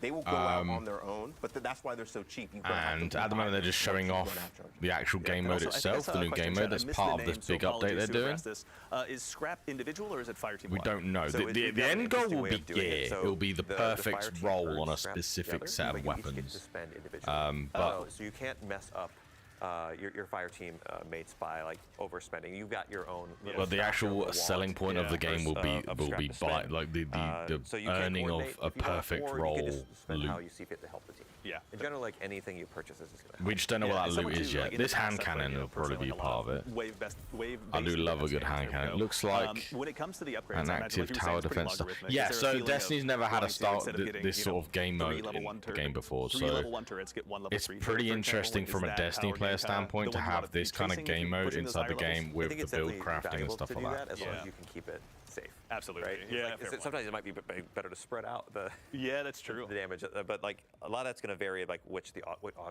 they will go out on their own, but that's why they're so cheap. You don't have to
And at the moment, they're just
buy them
showing
once you
off
run out of charges.
the actual game
And
mode
also, I think I
itself,
saw
the
a
new
question
game
in
mode
chat. I
that's
missed
part
the
of this
name, so
big update
apologies
they're
to
doing.
address this. Is scrap individual or is it fire team?
We
wide?
don't know.
So
The
we've got an
end goal
interesting
will
way
be
of doing it.
gear.
So
It'll be the
the
perfect
fire team
roll
earns
on a
scrap
specific
together,
set of
but you each get to
weapons.
spend individually.
But
So you can't mess up your fire team mates by overspending. You've got your own.
Well, the actual selling point of the game will be
scrap to
by
spend.
like the
So you can
earning of
coordinate
a
if you want,
perfect
or you
roll
can just spend how
loot.
you see fit to help the team.
Yeah.
In general, anything you purchase is just going to help.
We just don't know
Yeah,
what
and
that loot
someone
is
too,
yet.
like, in the
This
past,
hand
I've played,
cannon will probably
personally
be
a lot
part of it.
Wave
I do love a good hand cannon. It looks like
when it comes to the upgrades,
an
I imagine,
active
like you were saying,
tower
it's pretty
defense stuff.
logarithmic.
Yeah,
Is there a
so
feeling of
Destiny's never had
wanting
a
to,
start
instead of getting,
this sort of game
3
mode
level
in
1
the game before,
3
so
level 1 turrets get 1 level
it's
3
pretty
turret, for
interesting
example.
from a
Is that
Destiny
how
player
you're kinda
standpoint
the
to
one you
have
wanna be
this kind of
chasing if
game
you're
mode
pushing those
inside the
higher levels?
game
I
with
think
the
it's
build
definitely
crafting and
valuable
stuff
to
like
do
that.
as long as you can keep it safe.
Absolutely.
Right?
Yeah.
Like, sometimes it might be better to spread out the
that's true.
the damage, but like a lot of that's going to vary like what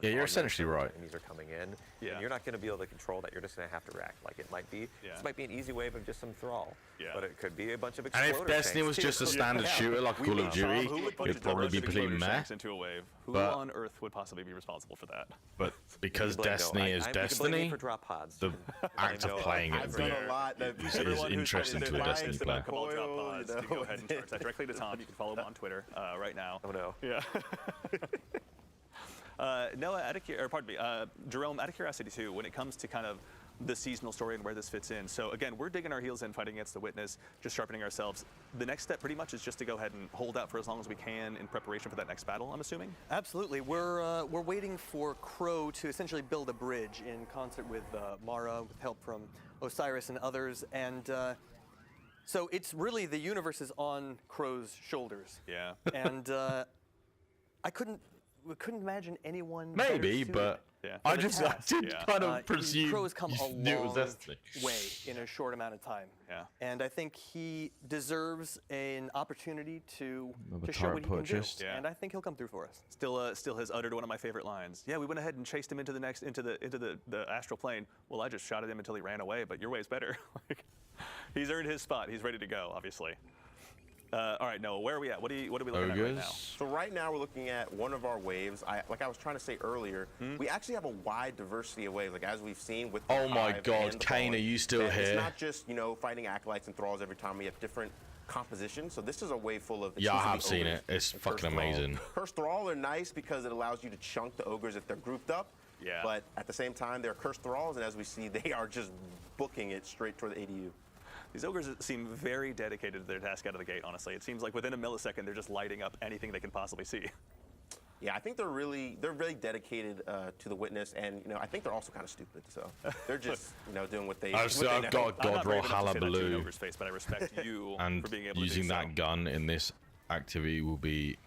you're essentially right.
Enemies are coming in.
Yeah.
And you're not going to be able to control that. You're just going to have to react. Like it might be. This might be an easy wave of just some thrall.
Yeah.
But it could be a bunch of
And
exploder
if Destiny
tanks
was just a
too.
standard shooter like Call of Duty, it'd probably be pretty meh.
Into a wave. Who
But-
on earth would possibly be responsible for that?
But because
You can blame-
Destiny is
you can blame me
Destiny,
for drop pods.
the act of playing it
I've done a lot.
is
Everyone who's
interesting to a
biased
Destiny
about
player.
Cabal drop
Coil,
pods,
you
you
know.
go ahead and charge that directly to Tom. You can follow him on Twitter right now.
Oh no.
Yeah. Noah, Jerome, out of curiosity too, when it comes to kind of the seasonal story and where this fits in. So again, we're digging our heels in, fighting against the Witness, just sharpening ourselves. The next step pretty much is just to go ahead and hold out for as long as we can in preparation for that next battle, I'm assuming?
Absolutely. We're waiting for Crow to essentially build a bridge in concert with Mara, with help from Osiris and others. And so it's really the universe is on Crow's shoulders.
Yeah.
And we couldn't imagine anyone
Maybe,
better suited.
but
Yeah.
I
For the
just
task,
did
yeah.
kind of presume
Crow's come
you
a
knew it was
long
Destiny.
way in a short amount of time.
Yeah.
And I think he deserves an opportunity to
Another
show what he can do.
purchased.
Yeah.
And I think he'll come through for us.
Still has uttered one of my favorite lines. Yeah, we went ahead and chased him into the astral plane. Well, I just shot at him until he ran away, but your way's better. Like, he's earned his spot. He's ready to go, obviously. All right, Noah, where are we at? What are we looking at right now?
So right now we're looking at one of our waves. Like I was trying to say earlier, we actually have a wide diversity of waves. Like as we've seen with the
Oh my
Hive
God,
and the
Kane,
Fallen,
are you still
that
here?
It's not just fighting acolytes and thralls every time. We have different compositions. So this is a wave full of.
Yeah, I have
exclusively
seen
ogres
it. It's
and
fucking
cursed thrall.
amazing.
Cursed thrall are nice because it allows you to chunk the ogres if they're grouped up.
Yeah.
But at the same time, they're cursed thralls, and as we see, they are just booking it straight toward the ADU.
These ogres seem very dedicated to their task out of the gate, honestly. It seems like within a millisecond, they're just lighting up anything they can possibly see.
Yeah, I think they're really dedicated to the Witness, and I think they're also kind of stupid. So they're just doing what they.
I've
what they know.
got God roll
brave enough to say that to an
hullabaloo,
ogre's face, but I respect you
and
for being able
using
to do
that
so.
gun in this activity will be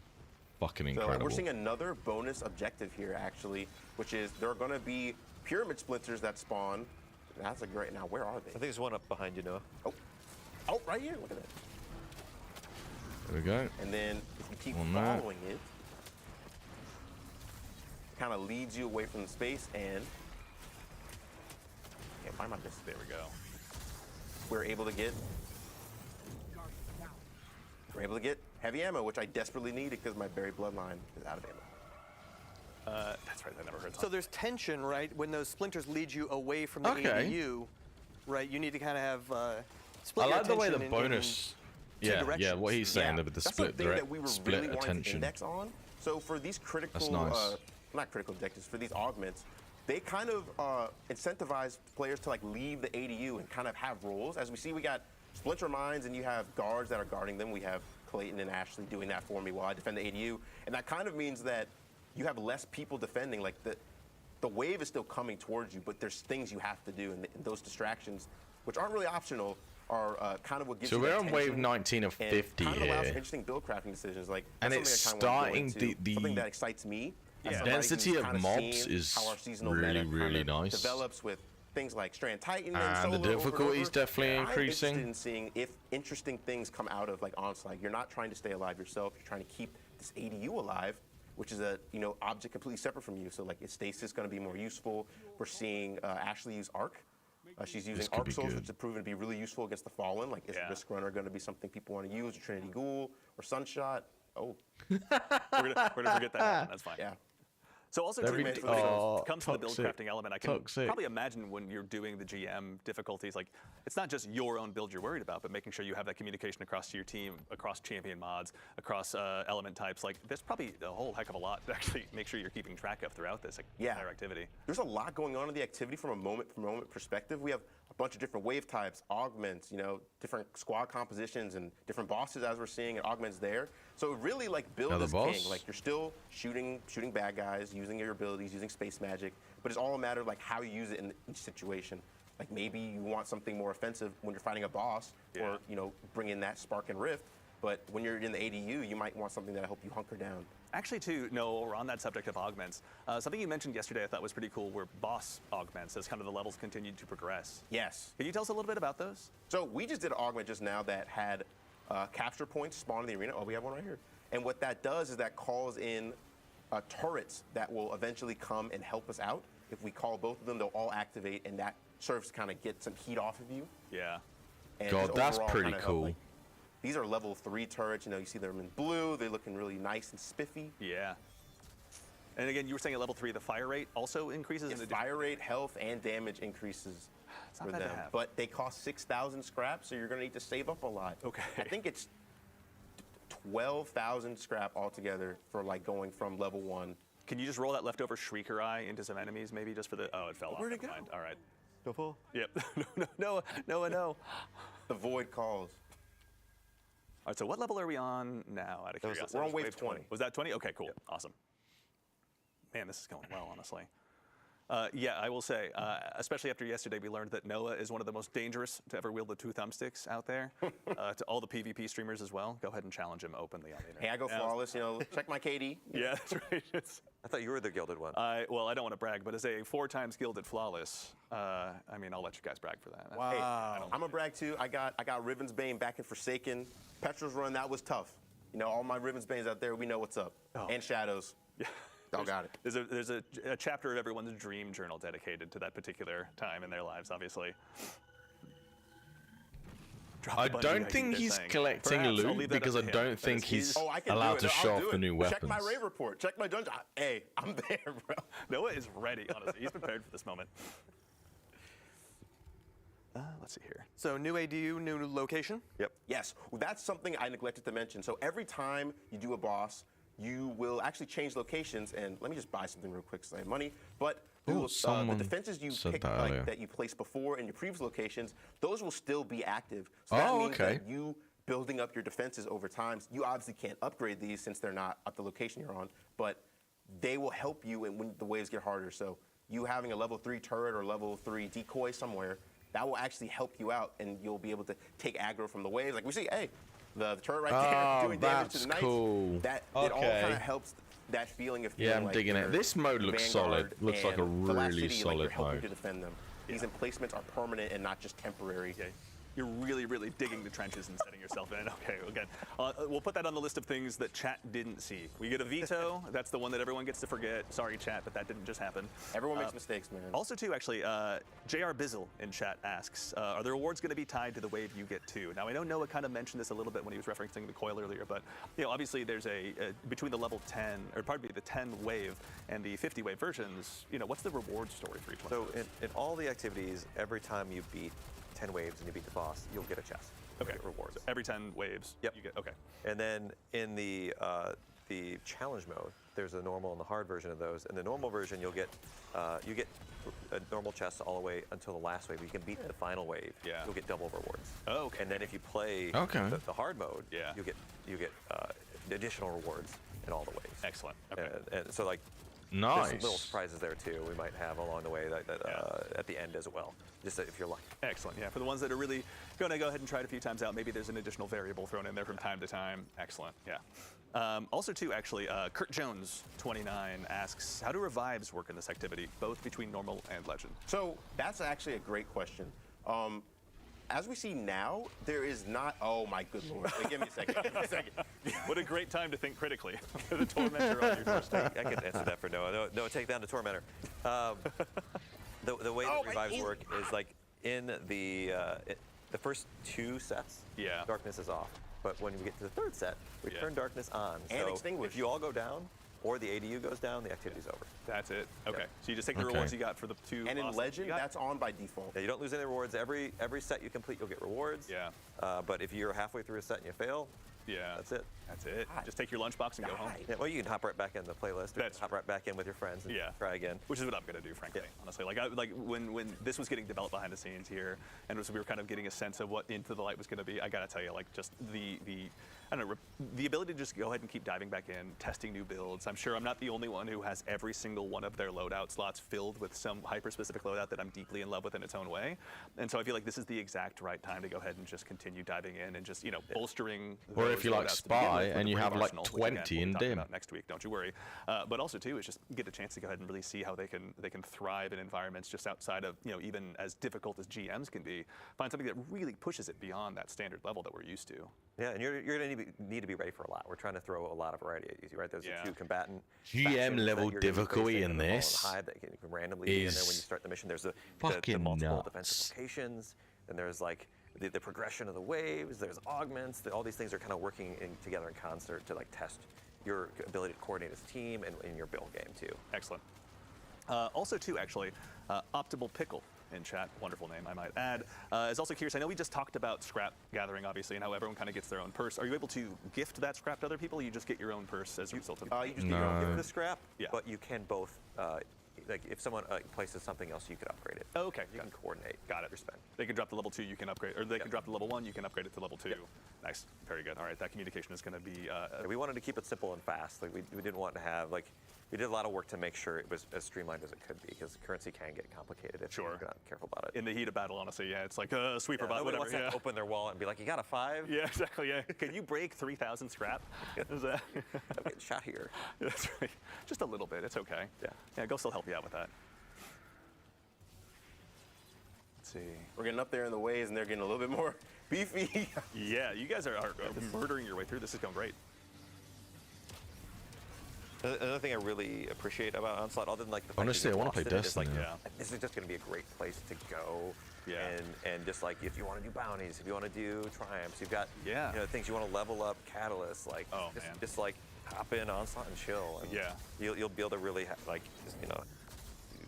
fucking
So
incredible.
we're seeing another bonus objective here, actually, which is there are going to be pyramid splinters that spawn. That's a great. Now, where are
I
they?
think there's one up behind you, Noah.
Oh, right here. Look at that.
There we go.
And then if you keep
On that.
following it, kind of leads you away from the space, and can't find my distance.
There we go.
We're able to get heavy ammo, which I desperately needed because my berry bloodline is out of ammo.
That's right, I never heard that.
So there's tension, right? When those splinters lead you away from the
Okay.
ADU, right? You need to kind of have split
I
your
like the way the
attention in
bonus.
two
Yeah,
directions.
what he's saying,
Yeah,
the
that's
split
the thing that we were
split
really wanting to
attention.
index on. So for these critical,
That's nice.
not critical objectives, for these augments, they kind of incentivize players to like leave the ADU and kind of have roles. As we see, we got splinter mines, and you have guards that are guarding them. We have Clayton and Ashley doing that for me while I defend the ADU, and that kind of means that you have less people defending. Like the wave is still coming towards you, but there's things you have to do, and those distractions, which aren't really optional, are kind of what gives
So
you
we're
that
on wave
tension
19 of
and
50
kind of allows for
here.
interesting build crafting decisions. Like
And
that's
it's
something I kinda wanna go
starting
into.
the
something that excites me. as
Yeah.
somebody who's
Density of
kinda
mobs
seen
is
how our seasonal
really,
meta
really
kinda
nice.
develops with things like Strand Titan
And
and
the
Solo over and
difficulty is
over.
definitely
I'm
increasing.
interested in seeing if interesting things come out of like Onslaught. You're not trying to stay alive yourself. You're trying to keep this ADU alive, which is a object completely separate from you. So like is stasis going to be more useful? We're seeing Ashley use Arc. She's using
could
Arc
be
Souls,
good.
which has proven to be really useful against the Fallen. Like, is
Yeah.
Risk Runner going to be something people want to use, or Trinity Ghoul, or Sunshot? Oh,
We're gonna forget that one. That's fine.
yeah.
So also,
Every-
too, when it
oh,
comes to the build
toxic.
crafting element, I can
Toxic.
probably imagine when you're doing the GM difficulties, like it's not just your own build you're worried about, but making sure you have that communication across to your team, across champion mods, across element types. Like there's probably a whole heck of a lot to actually make sure you're keeping track of throughout this entire activity.
There's a lot going on in the activity from a moment perspective. We have a bunch of different wave types, augments, different squad compositions, and different bosses as we're seeing, and augments there. So really, like, build
Another
is
boss?
king. Like, you're still shooting bad guys, using your abilities, using space magic, but it's all a matter of like how you use it in each situation. Like maybe you want something more offensive when you're fighting a boss, or bring in that spark and rift. But when you're in the ADU, you might want something that'll help you hunker down.
Actually, too, Noah, we're on that subject of augments. Something you mentioned yesterday I thought was pretty cool were boss augments as kind of the levels continued to progress.
Yes.
Can you tell us a little bit about those?
So we just did an augment just now that had capture points spawn in the arena. Oh, we have one right here. And what that does is that calls in turrets that will eventually come and help us out. If we call both of them, they'll all activate, and that serves to kind of get some heat off of you.
Yeah.
And
God,
just
that's
overall
pretty
kinda help,
cool.
like, these are level 3 turrets. You know, you see them in blue. They're looking really nice and spiffy.
Yeah. And again, you were saying at level 3, the fire rate also increases?
Yes, fire rate, health, and damage increases
not
for
bad to
them.
have.
But they cost 6,000 scrap, so you're going to need to save up a lot.
Okay.
I think it's 12,000 scrap altogether for like going from level 1.
Can you just roll that leftover Shrieker Eye into some enemies, maybe, just for the... Oh, it fell off.
Where'd it
Never
go?
mind. All right.
Go full.
Yep. No.
The void calls.
All right, so what level are we on now, out of curiosity?
We're on wave 20.
Was that 20? Okay, cool. Yep. Awesome. Man, this is going well, honestly. Yeah, I will say, especially after yesterday, we learned that Noah is one of the most dangerous to ever wield the 2 thumbsticks out there. To all the PvP streamers as well, go ahead and challenge him openly on the internet.
Hey, I go flawless, you know, check my KD.
Yeah, that's right.
I thought you were the gilded one.
Well, I don't want to brag, but as a 4 times gilded flawless, I mean, I'll let you guys brag for that.
Wow.
Hey, I'm a brag too. I got Riven's Bane back in Forsaken. Petrol's run, that was tough. You know, all my Riven's Banes out there, we know what's up.
Oh.
And Shadows.
Yeah.
Y'all got it.
There's a chapter of everyone's dream journal dedicated to that particular time in their lives, obviously.
I don't think he's collecting loot because I don't think he's allowed to show off the new weapons.
Check my raid report. Check my dungeon. Hey, I'm there, bro.
Noah is ready, honestly. He's prepared for this moment. Let's see here.
So new ADU, new location?
Yep.
Yes, well, that's something I neglected to mention. So every time you do a boss, you will actually change locations. And let me just buy something real quick because I have money. But the defenses you picked that you placed before in your previous locations, those will still be active. So that means that you building up your defenses over time. You obviously can't upgrade these since they're not at the location you're on, but they will help you when the waves get harder. So you having a level 3 turret or level 3 decoy somewhere, that will actually help you out, and you'll be able to take aggro from the waves. Like we see, hey, the turret right there doing damage to the knights.
Cool.
It all kind of helps that feeling of
I'm digging it. This mode looks solid. Looks like a really solid
you're helping
mode.
to defend them. These emplacements are permanent and not just temporary.
Okay. You're really, really digging the trenches and setting yourself in. Okay, again, we'll put that on the list of things that chat didn't see. We get a veto. That's the one that everyone gets to forget. Sorry, chat, but that didn't just happen.
Everyone makes mistakes, man.
Also, too, actually, JR Bizzle in chat asks, are the rewards going to be tied to the wave you get too? Now, I know Noah kind of mentioned this a little bit when he was referencing the coil earlier, but you know, obviously there's between the level 10, or pardon me, the 10 wave and the 50 wave versions, you know, what's the reward story for each one?
So in all the activities, every time you beat 10 waves and you beat the boss, you'll get a chest.
Okay.
Get rewards.
So every 10 waves,
yep.
You get, okay.
And then in the challenge mode, there's a normal and the hard version of those. In the normal version, you get a normal chest all the way until the last wave. You can beat the final wave.
Yeah.
You'll get double rewards.
Oh, okay.
And then if you play the hard mode, you get additional rewards in all the waves.
Excellent. Okay.
And so like.
Nice.
There's some little surprises there too. We might have along the way at the end as well, just if you're lucky.
Excellent. Yeah, for the ones that are really going to go ahead and try it a few times out, maybe there's an additional variable thrown in there from time to time. Excellent. Yeah. Also, too, actually, Kurt Jones 29 asks, how do revives work in this activity, both between normal and legend?
So that's actually a great question. As we see now, there is not. Oh my good lord! Wait, give me a second. Give me a second.
What a great time to think critically. The tormentor on your doorstep.
I can answer that for Noah. Noah, take down the tormentor. The way that revives work is like in the first 2 sets.
Yeah.
Darkness is off, but when we get to the 3rd set, we turn darkness on.
And
so
extinguish.
if you all go down, or the ADU goes down, the activity's over.
That's it. Okay.
Yep.
So you just take the rewards you got for the 2.
And in Legend, that's on by default.
Yeah, you don't lose any rewards. Every set you complete, you'll get rewards.
Yeah.
But if you're halfway through a set and you fail, that's it.
That's it. Just take your lunchbox and go home.
Yeah, well, you can hop right back in the playlist. Or hop right back in with your friends and try again.
Which is what I'm going to do, frankly, honestly. Like when this was getting developed behind the scenes here, and we were kind of getting a sense of what Into the Light was going to be, I got to tell you, like just the I don't know, the ability to just go ahead and keep diving back in, testing new builds. I'm sure I'm not the only one who has every single one of their loadout slots filled with some hyper-specific loadout that I'm deeply in love with in its own way. And so I feel like this is the exact right time to go ahead and just continue diving in and just, you know, bolstering.
Or if you like Spy and you have like
Arsenal,
20 in dim.
Next week, don't you worry. But also too is just get a chance to go ahead and really see how they can thrive in environments just outside of, you know, even as difficult as GMs can be. Find something that really pushes it beyond that standard level that we're used to.
Yeah, and you're going to need to be ready for a lot. We're trying to throw a lot of variety at you, right? There's a few combatant
GM level difficulty in this
that can randomly be in there when you start the mission. There's the multiple defensive locations, and there's like the progression of the waves. There's augments. All these things are kind of working together in concert to like test your ability to coordinate as a team and in your build game too.
Excellent. Also too, actually, Optimal Pickle in chat, wonderful name, I might add, is also curious. I know we just talked about scrap gathering, obviously, and how everyone kind of gets their own purse. Are you able to gift that scrap to other people, or you just get your own purse as a result of it?
You just get your own gift of the scrap, but you can both, like if someone places something else, you could upgrade it.
Oh, okay.
You can coordinate.
Got it.
Your spend.
They can drop to level 2, you can upgrade, or they can drop to level 1, you can upgrade it to level 2. Nice. Very good. All right, that communication is going to be...
we wanted to keep it simple and fast. Like we didn't want to have, like, we did a lot of work to make sure it was as streamlined as it could be, because currency can get complicated if you're not careful about it.
In the heat of battle, honestly, yeah, it's like a sweeper bot,
nobody
whatever.
wants to open their wallet and be like, you got a 5?
Yeah, exactly, yeah. Can you break 3,000 scrap? Is that...
I'm getting shot here.
Yeah, that's right. Just a little bit, it's okay. Yeah, Ghost will help you out with that. Let's see.
We're getting up there in the waves, and they're getting a little bit more beefy.
Yeah, you guys are murdering your way through. This is going great.
Another thing I really appreciate about Onslaught, other than like the fact
honestly, I want to play Destiny.
Like, this is just going to be a great place to go. And just like if you want to do bounties, if you want to do triumphs, you've got you know, things you want to level up, catalysts, like just like hop in Onslaught and chill. And you'll be able to really like you know,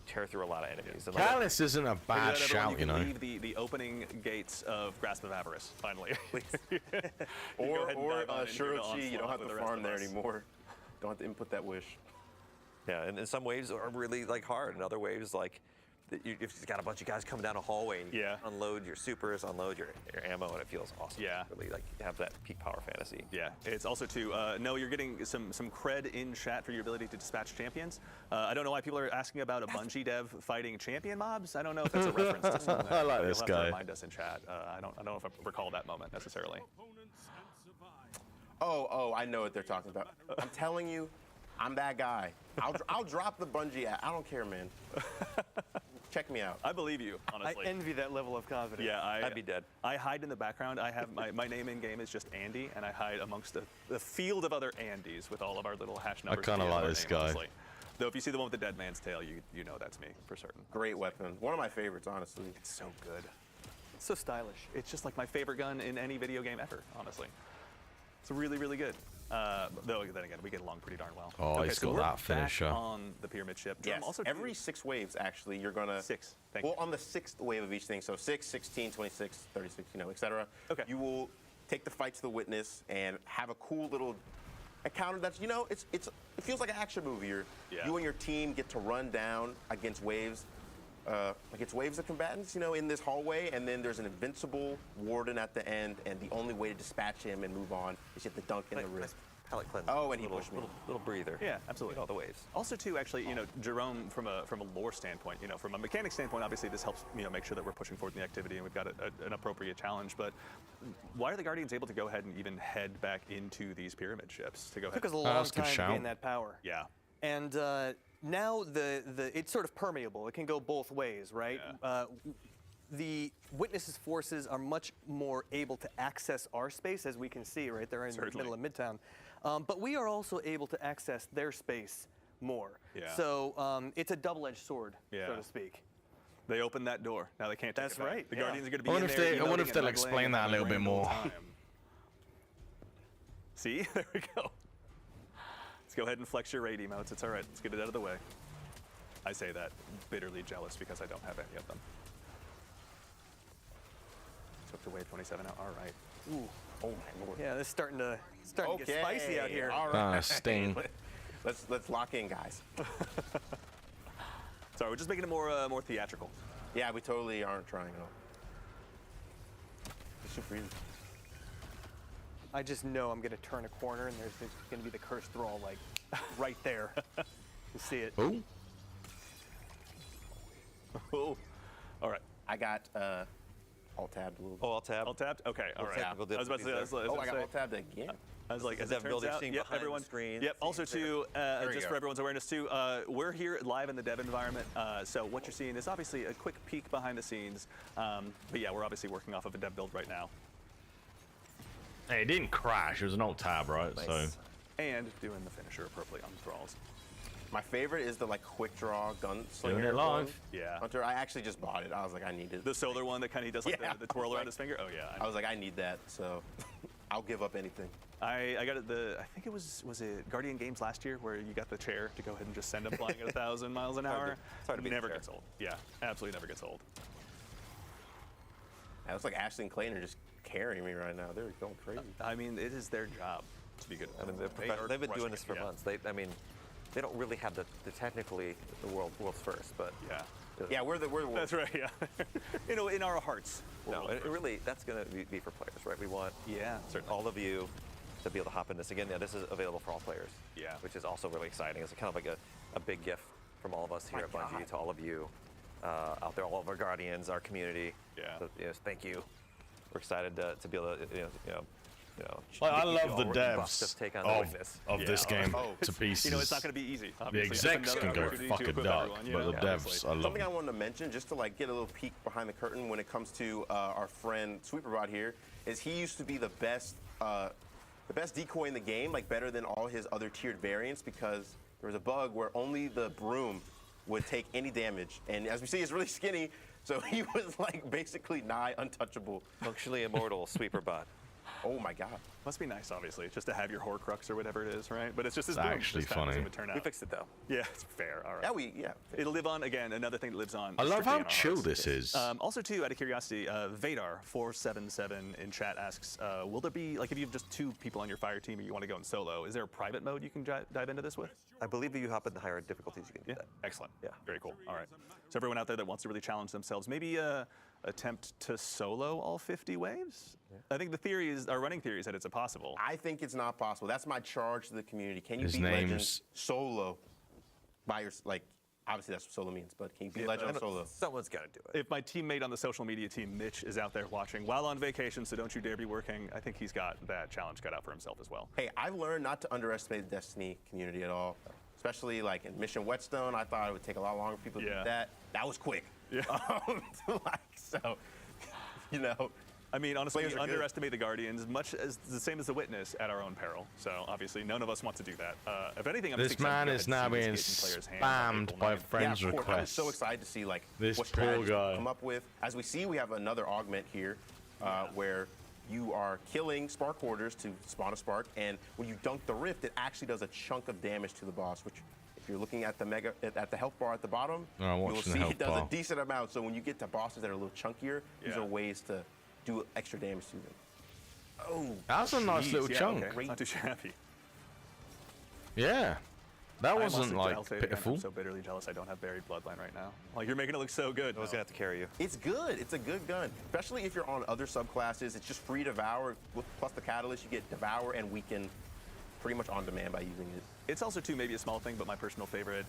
tear through a lot of enemies. And
Catalyst isn't a bad shout, you know.
Leave the opening gates of Grasp of Avarice, finally.
or Shirochi, you don't have to farm there anymore. Don't have to input that wish.
Yeah, and some waves are really like hard, and other waves like if you've got a bunch of guys coming down a hallway and you unload your supers, unload your ammo, and it feels awesome.
Yeah.
Really like have that peak power fantasy.
Yeah, it's also too, no, you're getting some cred in chat for your ability to dispatch champions. I don't know why people are asking about a Bungie dev fighting champion mobs. I don't know if that's a reference to something.
I like this
You'll
guy.
have to remind us in chat. I don't know if I recall that moment necessarily.
Oh, I know what they're talking about. I'm telling you, I'm that guy. I'll drop the Bungie app. I don't care, man. Check me out.
I believe you, honestly.
I envy that level of confidence.
Yeah,
I'd be dead.
I hide in the background. I have my name in game is just Andy, and I hide amongst the field of other Andys with all of our little hash numbers.
I kind of like this guy.
Honestly. Though if you see the one with the dead man's tail, you know that's me for certain.
Great weapon. One of my favorites, honestly.
It's so good.
It's so stylish.
It's just like my favorite gun in any video game ever, honestly. It's really, really good. Though then again, we get along pretty darn well.
Oh, he's got that finisher.
On the pyramid ship.
Yes. Also every 6 waves, actually, you're gonna.
6.
Well, on the 6th wave of each thing, so 6, 16, 26, 36, you know, etc.
Okay.
You will take the fight to the witness and have a cool little encounter that's, you know, it feels like an action movie. You and your team get to run down against waves. Of combatants, you know, in this hallway, and then there's an invincible warden at the end, and the only way to dispatch him and move on is you have to dunk in the wrist.
Palate cleanse.
Oh, and he pushed me.
Little breather.
Yeah, absolutely.
All the waves.
Also, too, actually, you know, Jerome, from a lore standpoint, you know, from a mechanic standpoint, obviously this helps, you know, make sure that we're pushing forward in the activity and we've got an appropriate challenge. But why are the Guardians able to go ahead and even head back into these pyramid ships to go ahead?
It took us a long time to gain that power.
Yeah.
And now it's sort of permeable. It can go both ways, right?
Yeah.
The Witness's forces are much more able to access our space, as we can see right there in the middle of Midtown. But we are also able to access their space more.
Yeah.
So it's a double-edged sword, so to speak.
They opened that door. Now they can't take it back.
right.
The Guardians are going to be in there.
I wonder if they'll explain that a little bit more.
See? There we go. Let's go ahead and flex your raid emotes. It's all right. Let's get it out of the way. I say that bitterly jealous because I don't have any of them. Took to wave 27 out. All right.
Ooh. Oh my lord.
Yeah, this is starting to get spicy out here.
All right.
Sting.
Let's lock in, guys.
Sorry, we're just making it more theatrical.
Yeah, we totally aren't trying at all. It's super easy.
I just know I'm going to turn a corner and there's going to be the cursed thrall like right there. You see it.
Oh.
Oh. All right.
I got alt-tabbed a little bit.
Oh, alt-tab.
All tabbed? Okay, all right.
technical
I was about to say,
difficulties
Oh, I got alt-tabbed again.
I was like, as
that
it turns
builder
out,
seeing
yep,
behind the
everyone,
screen,
yep. Also,
seeing
too,
we
just
go.
for everyone's awareness, too, we're here live in the dev environment. So what you're seeing is obviously a quick peek behind the scenes. But yeah, we're obviously working off of a dev build right now.
Hey, it didn't crash. It was an alt tab, right?
Nice.
So.
And doing the finisher appropriately on the thralls.
My favorite is the like quick draw gunslinger.
Doing it live.
one.
Yeah.
Hunter, I actually just bought it. I was like, I need it.
The solar one that kind of does like
Yeah.
the twirl around his finger. Oh yeah.
I was like, I need that. So I'll give up anything.
I got it. I think it was it Guardian Games last year where you got the chair to go ahead and just send them flying at 1,000 miles an hour.
it's hard to beat the
never
chair.
gets old. Yeah, absolutely never gets old.
It looks like Ashley and Clayton are just carrying me right now. They're going crazy.
I mean, it is their job to be good.
I mean,
They
they've been
are
doing this for
crushing it,
months. I mean, they don't really have the technically the world's first, but
Yeah.
Yeah, we're the
That's right. Yeah. In our hearts. we're
no,
world
it
first.
really that's going to be for players, right? We want
Yeah, certainly.
all of you to be able to hop in this again. Yeah, this is available for all players.
Yeah.
which is also really exciting. It's kind of like a big gift from all of us here at Bungie
God.
to all of you out there, all of our guardians, our community.
Yeah.
So, yes, thank you. We're excited to be able to
Like, I
give you
love the
all the buffs
devs
to take on the
of,
witness.
of
Yeah.
this game
Oh.
to pieces.
You know, it's not going to be easy.
The
Obviously. Just
execs
another
can go
opportunity to
fucking
equip
duck,
everyone, you
but
know,
the
obviously.
devs, I love
Something I
them.
wanted to mention, just to like get a little peek behind the curtain when it comes to our friend Sweeperbot here, is he used to be the best decoy in the game, like better than all his other tiered variants, because there was a bug where only the broom would take any damage, and as we see, he's really skinny, so he was like basically nigh untouchable.
Functionally immortal Sweeperbot.
Oh my God.
Must be nice, obviously, just to have your Horcrux or whatever it is, right? But it's just this
It's
boom.
actually
Just happens
funny.
It would turn out.
We fixed it though.
Yeah, it's fair. All right.
Yeah,
It'll live on again. Another thing that lives on.
I love
strictly
how
in our
chill
hearts.
this is.
Also, too, out of curiosity, Vadar477 in chat asks, will there be, like, if you have just 2 people on your fire team and you want to go in solo, is there a private mode you can dive into this with?
I believe if you hop in the higher difficulties, you can do
Yeah.
that.
Excellent.
Yeah.
Very cool. All right. So everyone out there that wants to really challenge themselves, maybe attempt to solo all 50 waves? Yeah. I think the theory is, our running theory is that it's impossible.
I think it's not possible. That's my charge to the community. Can you
His
beat
name's-
Legends solo by your, like, obviously that's what solo means, but can you beat Legends solo?
Someone's got to do it.
If my teammate on the social media team, Mitch, is out there watching while on vacation, so don't you dare be working, I think he's got that challenge cut out for himself as well.
Hey, I've learned not to underestimate the Destiny community at all, especially like in Mission Whetstone. I thought it would take a lot longer for people to
Yeah.
do that. That was quick.
Yeah.
So, you know.
I mean, honestly,
Players
we
are good.
underestimate the Guardians, much as the same as the Witness, at our own peril. So obviously, none of us want to do that. If anything, I'm
This
just excited
man
to
is
go
now
ahead and
being
see this get in players' hands on
spammed
April
by
9th.
friends'
Yeah, of course. I'm
requests.
so excited to see like
This
what
poor
strategies
guy.
people come up with. As we see, we have another augment here, where you are killing Spark Hoarders to spawn a Spark, and when you dunk the Rift, it actually does a chunk of damage to the boss, which if you're looking at the health bar at the bottom,
Oh, I'm
you'll
watching the
see
health
it does
bar.
a decent amount. So when you get to bosses that are a little chunkier, these
Yeah.
are ways to do extra damage to them. Oh,
That's a nice
Jeez,
little
yeah,
chunk.
okay. Not too shabby.
Yeah. That
I'm
wasn't
also
like
jealous, Adrian.
pitiful.
I'm so bitterly jealous I don't have buried bloodline right now. Like, you're making it look so good.
I was gonna have to carry you.
it's good. It's a good gun, especially if you're on other subclasses. It's just free Devour plus the Catalyst. You get Devour and Weaken pretty much on demand by using it.
It's also, too, maybe a small thing, but my personal favorite,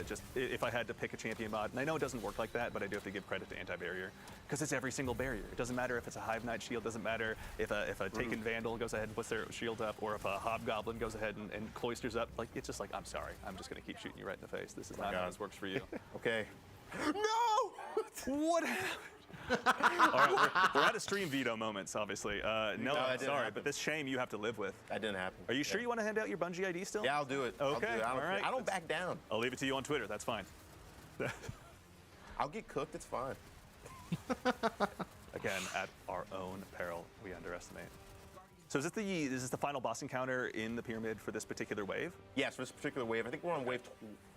just if I had to pick a champion mod, and I know it doesn't work like that, but I do have to give credit to anti-barrier, because it's every single barrier. It doesn't matter if it's a Hive Knight shield, doesn't matter if a Taken Vandal goes ahead and puts their shield up, or if a Hobgoblin goes ahead and cloisters up. Like, it's just like, I'm sorry, I'm just going to keep shooting you right in the face. This is not how
God.
this works for you.
Okay. No!
What happened? All right, we're out of stream veto moments, obviously. No,
that
I'm
didn't
sorry,
happen.
but this shame you have to live with.
That didn't happen.
Are you sure you want to hand out your Bungie ID still?
Yeah, I'll do it. I'll do
Okay,
it.
all right.
I don't back down.
I'll leave it to you on Twitter. That's fine.
I'll get cooked. It's fine.
Again, at our own peril, we underestimate. So is this the final boss encounter in the pyramid for this particular wave?
Yes, for this particular wave, I think we're on wave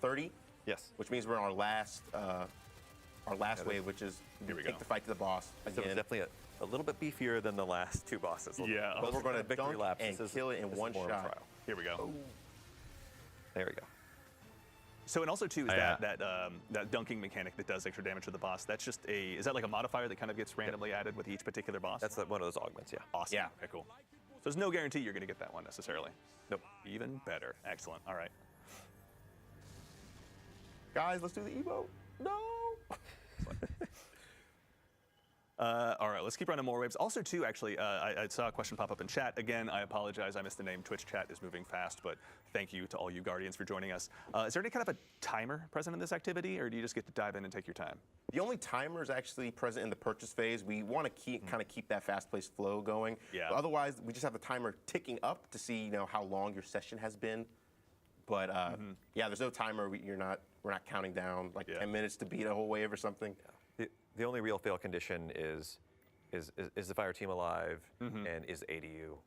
30,
Yes.
which means we're on our last wave, which is
Here we
take
go.
the fight to the boss
So it's
again.
definitely a little bit beefier than the last 2 bosses.
Yeah.
But we're going to
victory
dunk
laps.
and
This is-
kill it in
this is
one
more of a
shot.
trial.
Here we go.
There we go.
So and also too is
Yeah.
that dunking mechanic that does extra damage to the boss. That's just is that like a modifier that kind of gets randomly added with each particular boss?
That's one of those augments, yeah.
awesome.
Yeah.
Okay, cool. there's no guarantee you're going to get that one necessarily. Nope. Even better. Excellent. All right.
Guys, let's do the emote. No.
All right, let's keep running more waves. Also, too, actually, I saw a question pop up in chat. Again, I apologize. I missed the name. Twitch chat is moving fast, but thank you to all you Guardians for joining us. Is there any kind of a timer present in this activity, or do you just get to dive in and take your time?
The only timer is actually present in the purchase phase. We want to kind of keep that fast-paced flow going.
Yeah.
But otherwise, we just have the timer ticking up to see how long your session has been. But yeah, there's no timer. We're not counting down like 10 minutes to beat a whole wave or something.
The only real fail condition is the fire team alive and is ADU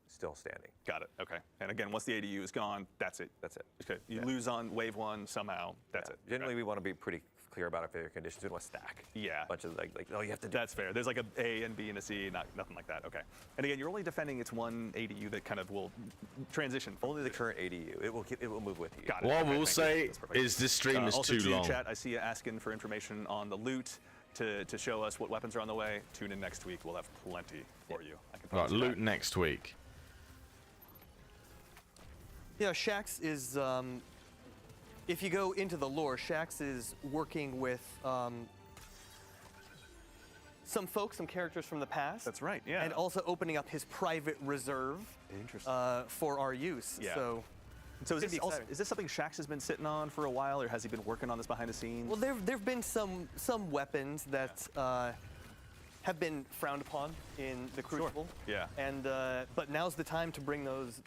still standing.
Got it. Okay. And again, once the ADU is gone, that's it.
That's it.
Okay. You lose on wave 1 somehow. That's it.
Generally, we want to be pretty clear about our failure conditions. We don't want to stack.
Yeah.
A bunch of like oh, you have to do.
That's fair. There's like a and B and a C, nothing like that. Okay. And again, you're only defending its one ADU that kind of will transition.
Only the current ADU. It will move with you.
Got it.
What I
Okay,
will
thank
say
you. That's perfect.
is this stream is
also
too
to
long.
Chat, I see you asking for information on the loot to show us what weapons are on the way. Tune in next week. We'll have plenty for you. I can
Right,
promise you
loot
that.
next week.
Yeah, Shax is, if you go into the lore, Shax is working with some folks, some characters from the past.
That's right, yeah.
And also opening up his private reserve for our use.
Yeah.
So
So
Could be exciting.
is this something Shax has been sitting on for a while, or has he been working on this behind the scenes?
Well, there've been some weapons that have been frowned upon in the Crucible.
Yeah.
And but now's the time to bring those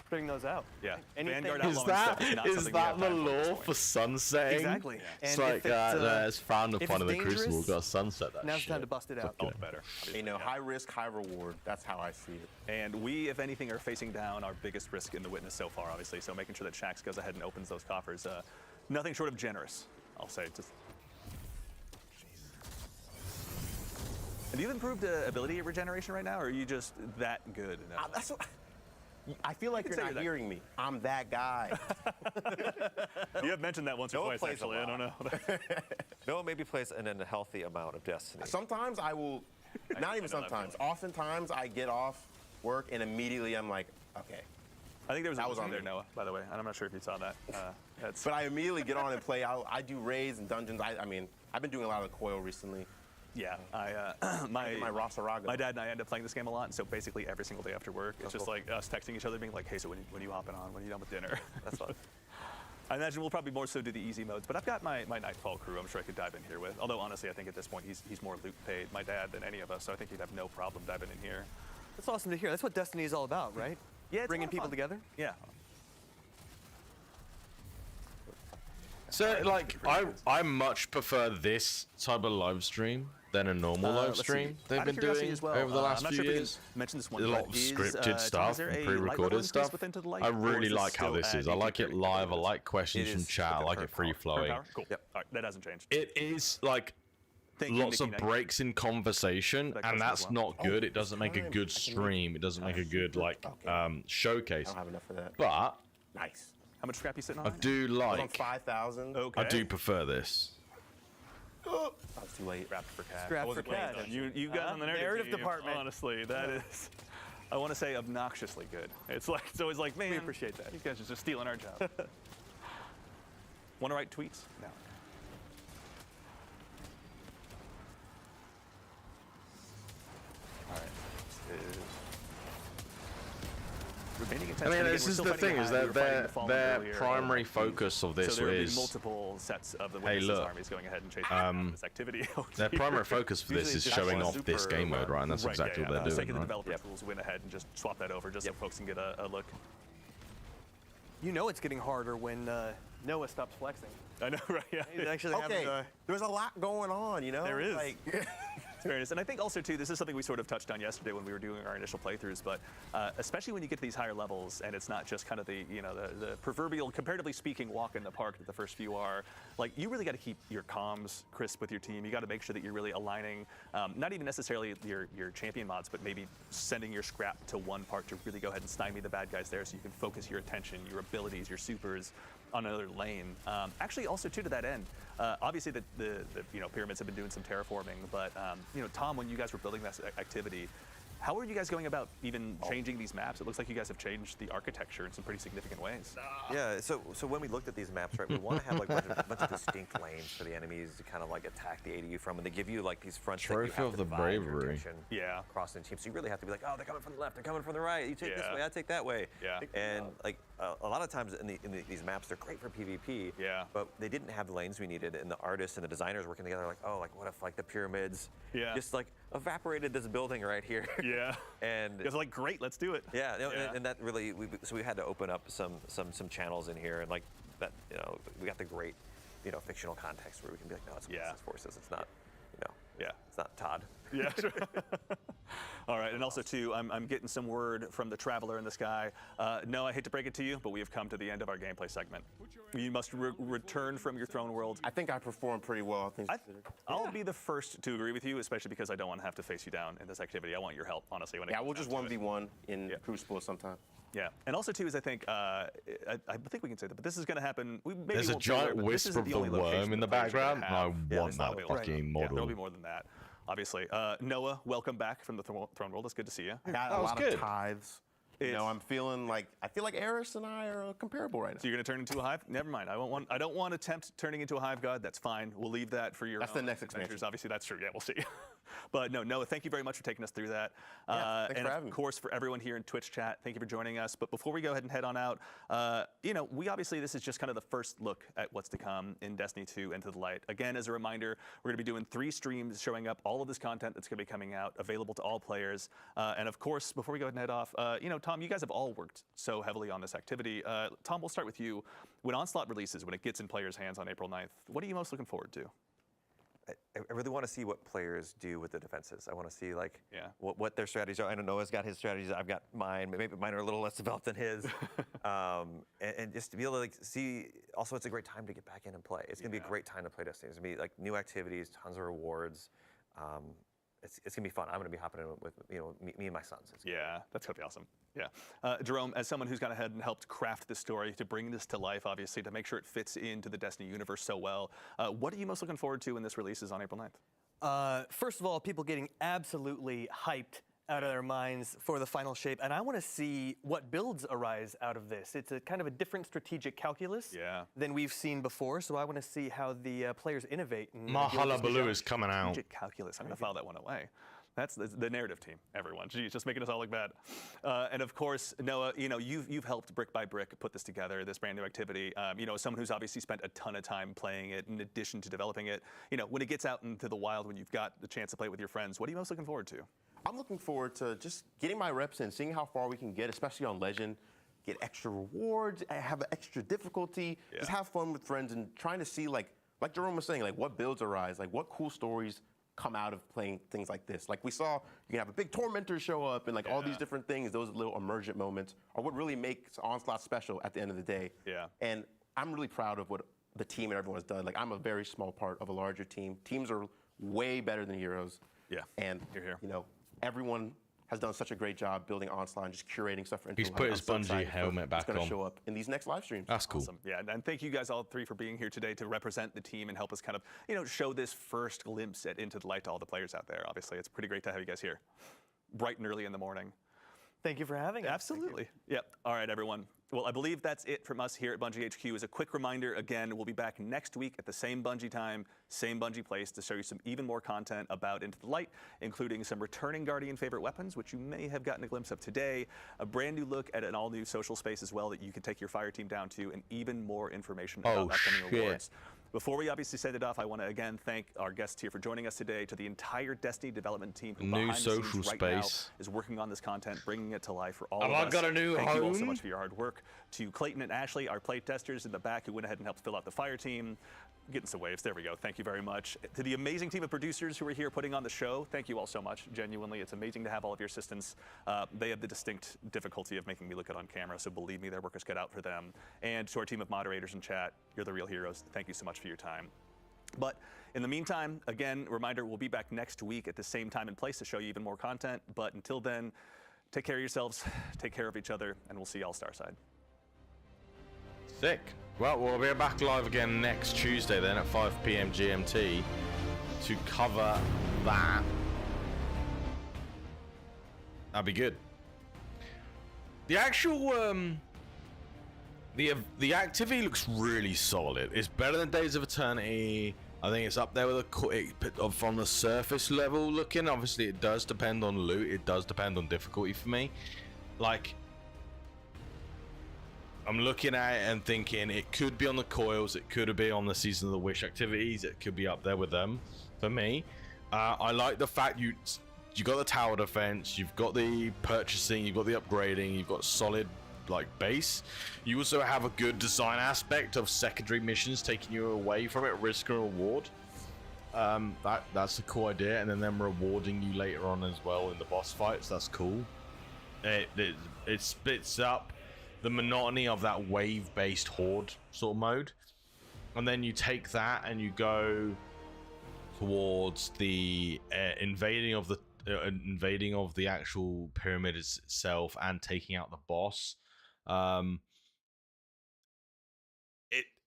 out.
Yeah.
Anything-
Vanguard
Is
outlawing
that
stuff is not
is
something we
that
have
the
time for at this
law
point.
for sunsetting?
Exactly.
Yeah.
It's
And
like
if
it's frowned
if
upon in
it's
the Crucible. We've
dangerous,
got to sunset that
now's
shit.
the time to bust it out.
All the better.
High risk, high reward. That's how I see it.
And we, if anything, are facing down our biggest risk in the witness so far, obviously. So making sure that Shax goes ahead and opens those coffers, nothing short of generous, I'll say. Just. And do you have improved ability regeneration right now, or are you just that good?
That's what, I feel like you're
say
not
you're that-
hearing me. I'm that guy.
You have mentioned that once or
Noah
twice,
plays a
actually. I don't know.
Noah maybe plays an unhealthy amount of Destiny.
Sometimes I will, not even sometimes, oftentimes I get off work and immediately I'm like, okay.
I think there was a
That was
was
on
there,
me.
Noah, by the way. And I'm not sure if you saw that. That's,
But I immediately get on and play. I do raids and dungeons. I mean, I've been doing a lot of the coil recently.
yeah,
My Rosaraga.
My dad and I end up playing this game a lot, and so basically every single day after work, it's just like us texting each other, being like, "Hey, so when you hopping on? When are you done with dinner?"
That's fun.
I imagine we'll probably more so do the easy modes, but I've got my Nightfall crew. I'm sure I could dive in here with. Although honestly, I think at this point he's more loot paid, my dad, than any of us. So I think he'd have no problem diving in here.
That's awesome to hear. That's what Destiny is all about, right?
Yeah, it's a
Bringing
lot of
people
fun.
together.
Yeah.
So, like, I much prefer this type of live stream than a normal live
Let's
stream
see.
they've
Out of
been
curiosity
doing
as well,
over the last
I'm not
few
sure if we can
years.
mention this one,
A lot
but
of
is,
scripted
Tom,
stuff
is there
and
a light level
pre-recorded
increase
stuff.
within to the light,
I
or
really
is this
like how
still
this
at
is. I like it
1830?
live. I like questions
It
from
is
chat. I
with the
like it
current
free
Current
flowing.
power? Cool.
Yep.
All right, that hasn't changed.
It is like
Thank you,
lots of
Nikki Knight.
breaks in conversation,
That
and
question as
that's
well.
not good. It doesn't make a good stream. It doesn't make a good like showcase.
I don't have enough of that.
But
Nice.
How much scrap you sitting on?
I
right
do
I was on
like.
5,000.
Okay.
I do prefer this.
Oh, I was too late.
Wrapped for cash.
Scrap for
wasn't playing
cash.
Dungeons.
You guys on the
narrative
team,
department.
Honestly, that is, I want to say obnoxiously good. It's always like, man,
appreciate that.
You guys are just stealing our job. Want to write tweets? No. All right. This is remaining
I
intense. And
mean,
again,
this
we're
is
still
the
fighting
thing: is
high. We
that
were fighting the Fallen
their
earlier,
primary
these-
focus of this
so there will be
is
multiple sets of the Witnesses
look.
armies going ahead and chasing this activity.
their primary focus for this
Usually
is
it's
showing
just
off this
super,
game mode, right? And that's
right,
exactly what
For
they're
the sake
doing,
of the
right?
developer tools, went ahead and just swap that over just so folks can get a look.
You know it's getting harder when Noah stops flexing.
I know, right? Yeah.
He's actually
Okay,
having to.
there's a lot going on, you know?
There is.
Like,
Fairness. And I think also too, this is something we sort of touched on yesterday when we were doing our initial playthroughs, but especially when you get to these higher levels and it's not just kind of the proverbial, comparatively speaking, walk in the park that the first few are, like you really got to keep your comms crisp with your team. You got to make sure that you're really aligning, not even necessarily your champion mods, but maybe sending your scrap to one part to really go ahead and stymie the bad guys there so you can focus your attention, your abilities, your supers on another lane. Actually, also too to that end, obviously the pyramids have been doing some terraforming, but Tom, when you guys were building this activity, How are you guys going about even changing these maps? It looks like you guys have changed the architecture in some pretty significant ways.
Yeah, so when we looked at these maps, right, we want to have like a bunch of distinct lanes for the enemies to kind of like attack the ADU from, and they give you like these fronts that you
Trophy
have
of
to
the
divide your
bravery.
attention
Yeah.
across the team. So you really have to be like, oh, they're coming from the left, they're coming from the right. You take this
Yeah.
way, I take that way.
Yeah.
And like a lot of times in these maps, they're great for PvP.
Yeah.
But they didn't have the lanes we needed, and the artists and the designers working together like, oh, like what if like the pyramids just like evaporated this building right here.
Yeah.
And
it's like, great, let's do it.
yeah, and that really, so we had to open up some channels in here, and like that, we got the great, fictional context where we can be like, no, it's Crisis Forces, it's not, it's not Todd.
Yeah. Sure. All right, and also too, I'm getting some word from the Traveler in the Sky. No, I hate to break it to you, but we have come to the end of our gameplay segment. You must return from your throne world.
I think I performed pretty well, all things considered.
I'll be the first to agree with you, especially because I don't want to have to face you down in this activity. I want your help, honestly. When it
Yeah,
comes
we'll
down
just
to it.
1v1 in Crucible sometime.
Yeah, and also too is I think I think we can say that, but this is going to happen.
There's a giant wisp of the worm in the background. I want that fucking model.
There'll be more than that, obviously. Noah, welcome back from the Throne World. It's good to see you.
I got a lot of tithes. I feel like Eris and I are comparable right now.
So you're going to turn into a hive? Never mind. I don't want to tempt turning into a hive god. That's fine. We'll leave that for your
That's
own
the next
adventures.
expansion.
Obviously, that's true. Yeah, we'll see. But no, Noah, thank you very much for taking us through that.
Thanks
and
for having me.
of course, for everyone here in Twitch chat, thank you for joining us. But before we go ahead and head on out, we obviously, this is just kind of the first look at what's to come in Destiny 2 Into the Light. Again, as a reminder, we're going to be doing 3 streams showing up all of this content that's going to be coming out, available to all players. And of course, before we go ahead and head off, Tom, you guys have all worked so heavily on this activity. Tom, we'll start with you. When Onslaught releases, when it gets in players' hands on April 9th, what are you most looking forward to?
I really want to see what players do with the defenses. I want to see what their strategies are. I know Noah's got his strategies. I've got mine. Maybe mine are a little less developed than his. And just to be able to see. Also, it's a great time to get back in and play. It's going to be a great time to play Destiny. It's going to be like new activities, tons of rewards. It's going to be fun. I'm going to be hopping in with me and my sons.
Yeah, that's going to be awesome. Yeah. Jerome, as someone who's gone ahead and helped craft this story to bring this to life, obviously, to make sure it fits into the Destiny universe so well, what are you most looking forward to when this releases on April 9th?
First of all, people getting absolutely hyped out of their minds for the final shape, and I want to see what builds arise out of this. It's a kind of a different strategic calculus than we've seen before, so I want to see how the players innovate.
Mahallabaloo is coming out.
Strategic calculus. I'm going to file that one away. That's the narrative team, everyone. Geez, just making us all look bad. And of course, Noah, you've helped brick by brick put this together, this brand new activity. As someone who's obviously spent a ton of time playing it in addition to developing it, when it gets out into the wild, when you've got the chance to play it with your friends, what are you most looking forward to?
I'm looking forward to just getting my reps in, seeing how far we can get, especially on Legend, get extra rewards, have extra difficulty, just have fun with friends and trying to see, like Jerome was saying, like what builds arise, like what cool stories come out of playing things like this. Like we saw, you can have a big Tormentor show up and like all these different things, those little emergent moments are what really makes Onslaught special at the end of the day.
Yeah.
And I'm really proud of what the team and everyone has done. Like I'm a very small part of a larger team. Teams are way better than heroes.
Yeah.
And
you're here.
Everyone has done such a great job building Onslaught and just curating stuff for.
He's put his Bungie helmet back on.
It's going to show up in these next live streams.
That's cool.
Awesome. Yeah, and thank you guys all 3 for being here today to represent the team and help us kind of, show this first glimpse at Into the Light to all the players out there. Obviously, it's pretty great to have you guys here, bright and early in the morning.
Thank you for having us.
Absolutely. Yep. All right, everyone. Well, I believe that's it from us here at Bungie HQ. As a quick reminder, again, we'll be back next week at the same Bungie time, same Bungie place to show you some even more content about Into the Light, including some returning Guardian favorite weapons, which you may have gotten a glimpse of today, a brand new look at an all-new social space as well that you can take your fire team down to, and even more information about upcoming awards. Before we obviously set it off, I want to again thank our guests here for joining us today, to the entire Destiny development team who behind the scenes right now is working on this content, bringing it to life for all of us.
I've got a new
Thank you all so
home.
much for your hard work. To Clayton and Ashley, our play testers in the back who went ahead and helped fill out the fire team. Getting some waves, there we go. Thank you very much. To the amazing team of producers who are here putting on the show, thank you all so much. Genuinely, it's amazing to have all of your assistants. They have the distinct difficulty of making me look good on camera, so believe me, their work is cut out for them. And to our team of moderators in chat, you're the real heroes. Thank you so much for your time. But in the meantime, again, reminder, we'll be back next week at the same time and place to show you even more content. But until then, take care of yourselves, take care of each other, and we'll see y'all Starside.
Sick. Well, we'll be back live again next Tuesday then at 5 p.m. GMT to cover that. That'd be good. The actual the activity looks really solid. It's better than Days of Eternity. I think it's up there with from the surface level looking. Obviously, it does depend on loot. It does depend on difficulty for me. Like, I'm looking at it and thinking it could be on the coils. It could be on the Season of the Wish activities. It could be up there with them for me. I like the fact you got the tower defense. You've got the purchasing. You've got the upgrading. You've got solid like base. You also have a good design aspect of secondary missions taking you away from it, risk and reward. That's a cool idea, and then them rewarding you later on as well in the boss fights. That's cool. It splits up the monotony of that wave-based horde sort of mode, and then you take that and you go towards the invading of the actual pyramid itself and taking out the boss.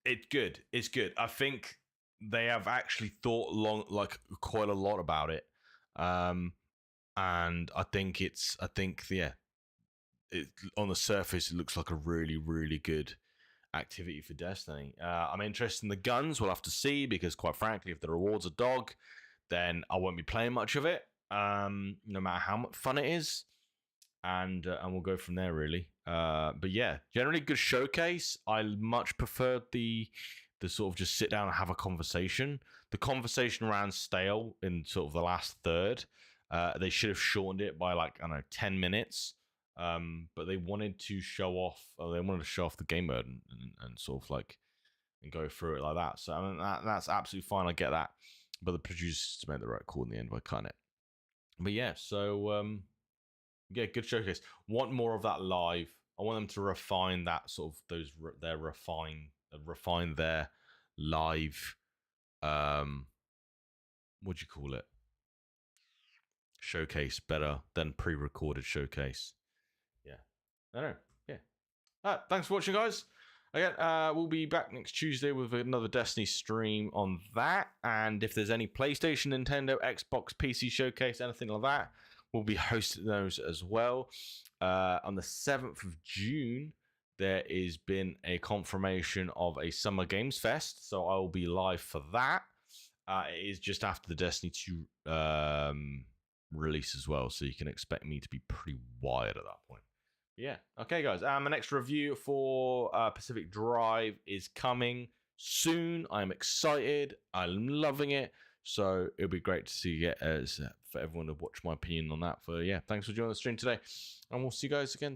It's good. I think they have actually thought quite a lot about it, and I think on the surface it looks like a really, really good activity for Destiny. I'm interested in the guns. We'll have to see, because quite frankly, if the rewards are dog, then I won't be playing much of it, no matter how much fun it is, and we'll go from there really. But yeah, generally good showcase. I much preferred the sort of just sit down and have a conversation. The conversation ran stale in sort of the last third. They should have shortened it by 10 minutes. But they wanted to show off the game mode and sort of and go through it like that. So I mean, that's absolutely fine. I get that, but the producers made the right call in the end by cutting it. But yeah, so yeah, good showcase. Want more of that live. I want them to refine that sort of refine their live what do you call it, showcase better than pre-recorded showcase. Yeah, I know. Yeah. All right, thanks for watching, guys. Again, we'll be back next Tuesday with another Destiny stream on that. And if there's any PlayStation, Nintendo, Xbox, PC showcase, anything like that, we'll be hosting those as well. On the 7th of June, there has been a confirmation of a Summer Games Fest, so I will be live for that. It is just after the Destiny 2 release as well, so you can expect me to be pretty wired at that point. Yeah. Okay, guys. My next review for Pacific Drive is coming soon. I'm excited. I'm loving it. So it'll be great to see for everyone to watch my opinion on that. Yeah, thanks for joining the stream today, and we'll see you guys again